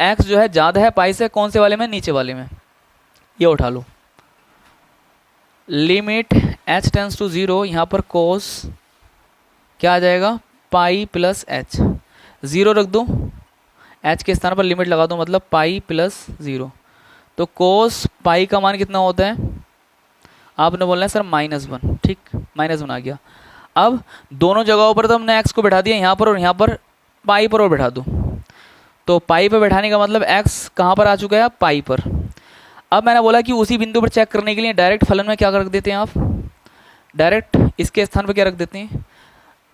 A: एक्स जो है ज़्यादा है पाई से कौन से वाले में, नीचे वाले में। ये उठा लो, लिमिट एच टेंस टू 0, यहाँ पर कोस क्या आ जाएगा, पाई प्लस एच। 0 रख दो, एच के स्थान पर लिमिट लगा दो, मतलब पाई प्लस 0। तो कोस पाई का मान कितना होता है, आपने बोलना है सर -1, ठीक, -1 आ गया। अब दोनों जगहों पर तो हमने एक्स को बैठा दिया, यहाँ पर और यहाँ पर पाई पर और बैठा दो। तो पाई पर बैठाने का मतलब एक्स कहाँ पर आ चुका है, पाई पर। अब मैंने बोला कि उसी बिंदु पर चेक करने के लिए डायरेक्ट फलन में क्या रख देते हैं आप, डायरेक्ट इसके स्थान पर क्या रख देते हैं,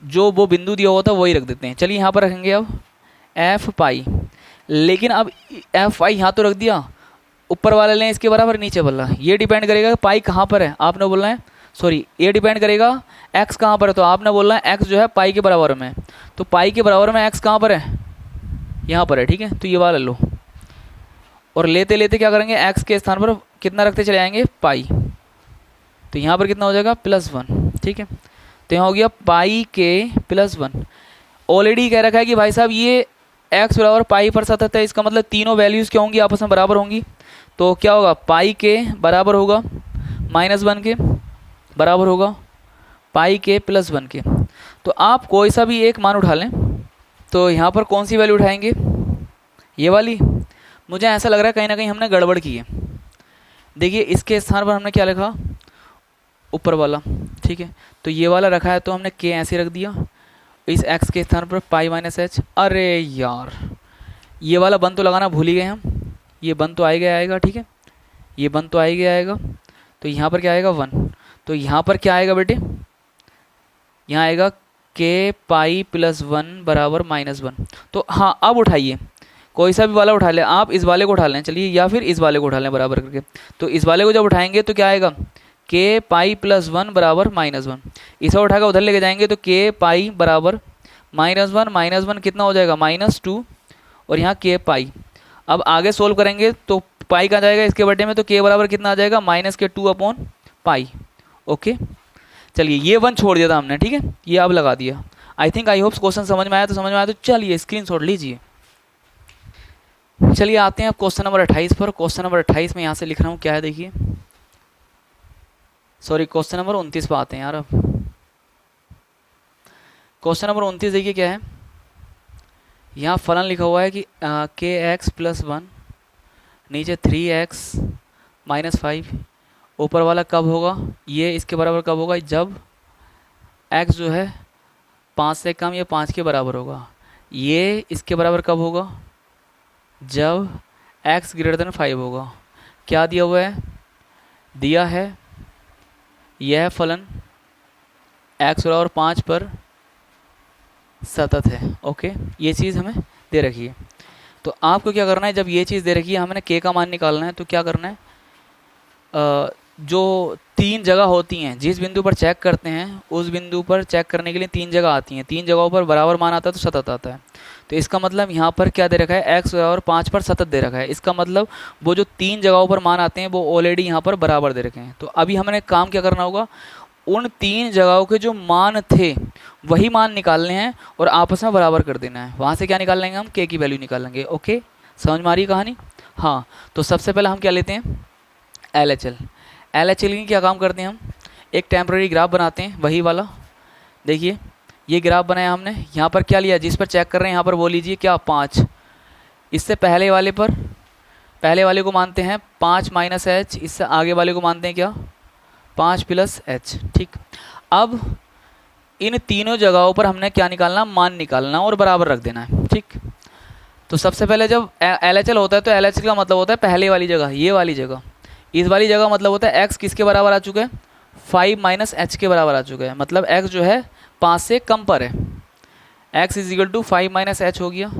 A: जो वो बिंदु दिया हुआ था वही रख देते हैं। चलिए यहाँ पर रखेंगे अब एफ पाई, लेकिन अब एफ पाई यहाँ तो रख दिया, ऊपर वाला लें इसके बराबर, नीचे वाला, ये डिपेंड करेगा पाई कहाँ पर है। आपने बोलना है, सॉरी, ये डिपेंड करेगा एक्स कहाँ पर है। तो आपने बोलना है एक्स जो है पाई के बराबर में, तो पाई के बराबर में एक्स कहाँ पर है, यहाँ पर है, ठीक है। तो ये वाला लो, और लेते लेते क्या करेंगे, एक्स के स्थान पर कितना रखते चले जाएंगे, पाई। तो यहाँ पर कितना हो जाएगा, +1, ठीक है। तो यहाँ हो गया पाई के +1। ऑलरेडी कह रखा है कि भाई साहब ये x बराबर पाई पर सतत है, इसका मतलब तीनों वैल्यूज़ क्या होंगी, आपस में बराबर होंगी। तो क्या होगा, पाई के बराबर होगा -1 के, बराबर होगा पाई के +1 के। तो आप कोई सा भी एक मान उठा लें। तो यहाँ पर कौन सी वैल्यू उठाएंगे, ये वाली। मुझे ऐसा लग रहा है कहीं ना कहीं हमने गड़बड़ की है। देखिए इसके स्थान पर हमने क्या लिखा, ऊपर वाला, ठीक है। तो ये वाला रखा है, तो हमने के ऐसे रख दिया, इस x के स्थान पर पाई माइनस एच। अरे यार, ये वाला बन तो लगाना भूल ही गए हम, ये बन तो आएगा आएगा, ठीक है, ये बन तो आएगा आएगा। तो यहाँ पर क्या आएगा, 1। तो यहाँ पर क्या आएगा बेटे, यहाँ आएगा के पाई +1 बराबर -1। तो हाँ, अब उठाइए, कोई सा भी वाला उठा लें आप, इस वाले को उठा लें, चलिए, या फिर इस वाले को उठा लें बराबर करके। तो इस वाले को जब उठाएंगे तो क्या आएगा, के पाई +1 बराबर -1। इसे उठाकर उधर लेके जाएंगे तो के पाई बराबर -1 कितना हो जाएगा, -2, और यहाँ के पाई। अब आगे सोल्व करेंगे तो पाई का जाएगा इसके बटे में, तो के बराबर कितना आ जाएगा, -2/पाई। ओके, चलिए ये 1 छोड़ दिया था हमने, ठीक है, ये अब लगा दिया। I think I hopes question समझ में आया, तो समझ में आया तो चलिए स्क्रीनशॉट लीजिए। चलिए आते हैं अब क्वेश्चन नंबर 28 पर। क्वेश्चन नंबर 28 में यहाँ से लिख रहा हूँ, क्या है देखिए, सॉरी क्वेश्चन नंबर 29 पर आते हैं यार। अब क्वेश्चन नंबर 29 देखिए क्या है, यहाँ फलन लिखा हुआ है कि kx +1, नीचे 3x -5। ऊपर वाला कब होगा, ये इसके बराबर कब होगा, जब x जो है 5 से कम या 5 के बराबर होगा। ये इसके बराबर कब होगा, जब x > 5 होगा। क्या दिया हुआ है, दिया है यह फलन x बराबर 5 पर सतत है। ओके, ये चीज़ हमें दे रखी है। तो आपको क्या करना है, जब ये चीज़ दे रखी है हमने के का मान निकालना है, तो क्या करना है, जो 3 जगह होती हैं जिस बिंदु पर चेक करते हैं उस बिंदु पर चेक करने के लिए 3 जगह आती हैं, 3 जगहों पर बराबर मान आता है तो सतत आता है। तो इसका मतलब यहाँ पर क्या दे रखा है, x और 5 पर सतत दे रखा है। इसका मतलब वो जो 3 जगहों पर मान आते हैं वो ऑलरेडी यहाँ पर बराबर दे रखे हैं। तो अभी हमने काम क्या करना होगा, उन 3 जगहों के जो मान थे वही मान निकालने हैं और आपस में बराबर कर देना है। वहाँ से क्या निकाल लेंगे हम, के की वैल्यू निकाल लेंगे। ओके, समझ में आ रही कहानी? हाँ, तो सबसे पहले हम क्या लेते हैं, LHL। LHL की क्या काम करते हैं हम, एक टेम्प्रेरी ग्राफ बनाते हैं, वही वाला। देखिए ये ग्राफ बनाया हमने, यहाँ पर क्या लिया, जिस पर चेक कर रहे हैं यहाँ पर वो लीजिए क्या, 5। इससे पहले वाले पर, पहले वाले को मानते हैं 5 माइनस एच, इससे आगे वाले को मानते हैं क्या, 5 प्लस एच। ठीक, अब इन तीनों जगहों पर हमने क्या निकालना, मान निकालना और बराबर रख देना है। ठीक, तो सबसे पहले जब LHL होता है तो LHL का मतलब होता है पहले वाली जगह, ये वाली जगह। इस वाली जगह मतलब होता है x किसके बराबर आ चुका है, 5 माइनस एच के बराबर आ चुका है। मतलब x जो है 5 से कम पर है, x is equal to 5 minus h हो गया।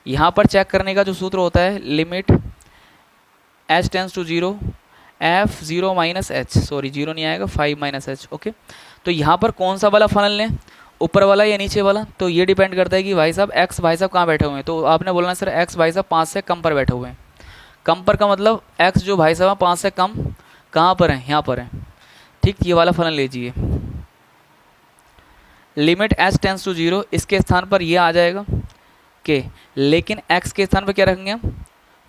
A: यहाँ पर चेक करने का जो सूत्र होता है, limit h tends to 0 f 0 minus h, sorry 0 नहीं आएगा, 5 माइनस एच। ओके, तो यहाँ पर कौन सा वाला फलन लें, ऊपर वाला या नीचे वाला, तो ये डिपेंड करता है कि भाई साहब x भाई साहब कहाँ बैठे हुए हैं। तो आपने बोलना सर x भाई साहब 5 से कम पर बैठे हुए हैं। कम पर का मतलब x जो भाई साहब 5 से कम कहाँ पर है, यहाँ पर है। ठीक, ये वाला फलन लीजिए, लिमिट h टेंस टू 0, इसके स्थान पर ये आ जाएगा के, लेकिन x के स्थान पर क्या रखेंगे हम,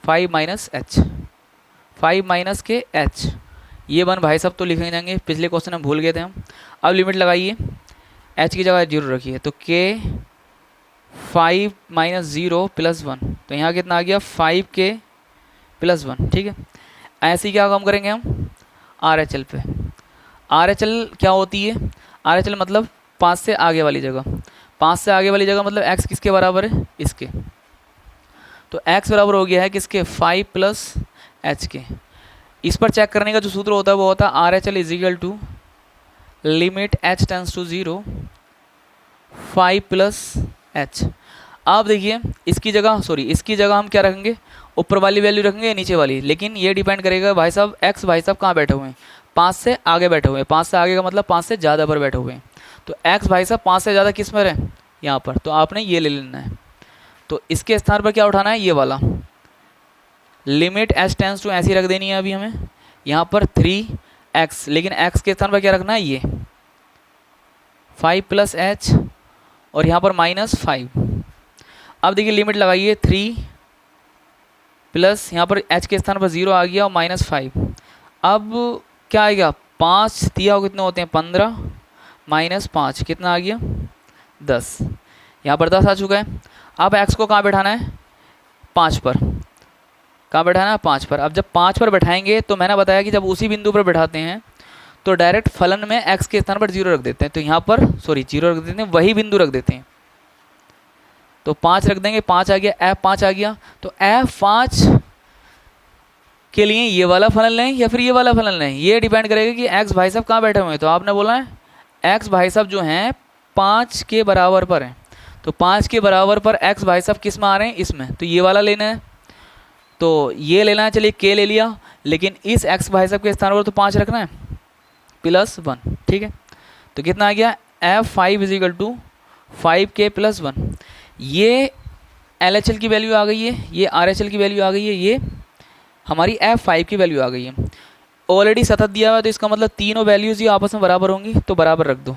A: 5 माइनस एच, 5 माइनस के h। ये वन भाई साहब तो लिखे जाएंगे, पिछले क्वेश्चन में भूल गए थे हम। अब लिमिट लगाइए, h की जगह 0 रखिए, तो k 5 माइनस 0 प्लस 1, तो यहाँ कितना आ गया, 5k प्लस 1। ठीक है, ऐसे ही क्या काम करेंगे हम RHL पे। RHL क्या होती है, RHL मतलब 5 से आगे वाली जगह, 5 से आगे वाली जगह मतलब x किसके बराबर है, इसके। तो x बराबर हो गया है किसके, 5 प्लस एच के। इस पर चेक करने का जो सूत्र होता है वो होता है RHL is equal to limit h tends to 0 5 plus h. अब देखिए इसकी जगह, सॉरी इसकी जगह हम क्या रखेंगे, ऊपर वाली वैल्यू रखेंगे या नीचे वाली, लेकिन ये डिपेंड करेगा भाई साहब x भाई साहब कहाँ बैठे हुए हैं, 5 से आगे बैठे हुए हैं। 5 से आगे का मतलब 5 से ज़्यादा पर बैठे हुए हैं। तो x भाई साहब 5 से ज़्यादा किस पर है, यहाँ पर, तो आपने ये ले लेना है। तो इसके स्थान पर क्या उठाना है, ये वाला लिमिट h टेंस टू ऐसी रख देनी है अभी हमें, यहाँ पर 3x, लेकिन x के स्थान पर क्या रखना है, ये 5 प्लस एच और यहाँ पर माइनस 5। अब देखिए लिमिट लगाइए, 3 प्लस यहाँ पर h के स्थान पर 0 आ गया और माइनस 5। अब क्या आएगा, 5 दिया हो कितने होते हैं, 15 माइनस 5 कितना आ गया, 10। यहाँ पर 10 आ चुका है। अब x को कहाँ बैठाना है, 5 पर। कहाँ बैठाना है, 5 पर। अब जब 5 पर बैठाएंगे तो मैंने बताया कि जब उसी बिंदु पर बैठाते हैं तो डायरेक्ट फलन में x के स्थान पर 0 रख देते हैं। तो यहाँ पर सॉरी 0 रख देते हैं, वही बिंदु रख देते हैं। तो 5 रख देंगे, 5 आ गया, f5 आ गया। तो f5 के लिए ये वाला फलन लें या फिर ये वाला फलन लें, ये डिपेंड करेगा कि x भाई साहब कहाँ बैठे हुए हैं। तो आपने बोला है x भाई साहब जो हैं 5 के बराबर पर हैं, तो 5 के बराबर पर x भाई साहब किस में आ रहे हैं, इसमें। तो ये वाला लेना है, तो ये लेना है, चलिए k ले लिया, लेकिन इस x भाई साहब के स्थान पर तो 5 रखना है प्लस 1। ठीक है, तो कितना आ गया, f5 is equal to 5k plus 1। ये LHL की वैल्यू आ गई है, ये RHL की वैल्यू आ गई है, ये हमारी f5 की वैल्यू आ गई है। ऑलरेडी सतत दिया हुआ है तो इसका मतलब तीनों वैल्यूज ही आपस में बराबर होंगी, तो बराबर रख दो।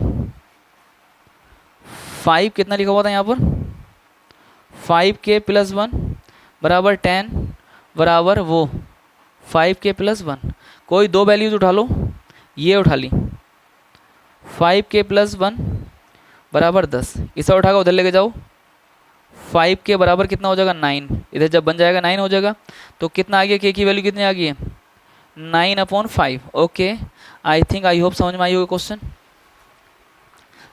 A: 5 कितना लिखा हुआ था यहाँ पर, 5k प्लस 1 बराबर 10 बराबर वो 5k प्लस 1। कोई दो वैल्यूज उठा लो, ये उठा ली, 5k प्लस 1 बराबर 10, इसे उठा कर उधर लेके जाओ, 5 के बराबर कितना हो जाएगा, 9। इधर जब बन जाएगा 9 हो जाएगा। तो कितना आ गया, k की वैल्यू कितनी आ गई है, 9/5। Okay, I think I hope समझ में आई होगी क्वेश्चन।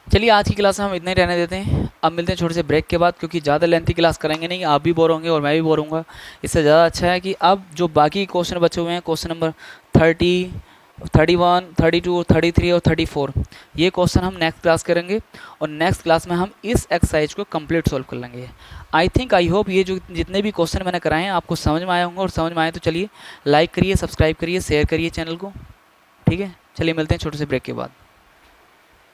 A: चलिए आज की क्लास में हम इतना ही रहने देते हैं। अब मिलते हैं छोटे से ब्रेक के बाद, क्योंकि ज़्यादा लेंथी क्लास करेंगे नहीं, आप भी बोर होंगे और मैं भी बोर होऊंगा। इससे ज़्यादा अच्छा है कि अब जो बाकी क्वेश्चन बचे हुए हैं, क्वेश्चन नंबर 30, 31, 32, 33 और 34 ये क्वेश्चन हम नेक्स्ट क्लास करेंगे और नेक्स्ट क्लास में हम इस एक्सरसाइज को कंप्लीट सॉल्व कर लेंगे। आई होप ये जो जितने भी क्वेश्चन मैंने कराए हैं आपको समझ में आए होंगे, और समझ में आए तो चलिए लाइक करिए, सब्सक्राइब करिए, शेयर करिए चैनल को। ठीक है, चलिए मिलते हैं छोटे से ब्रेक के बाद।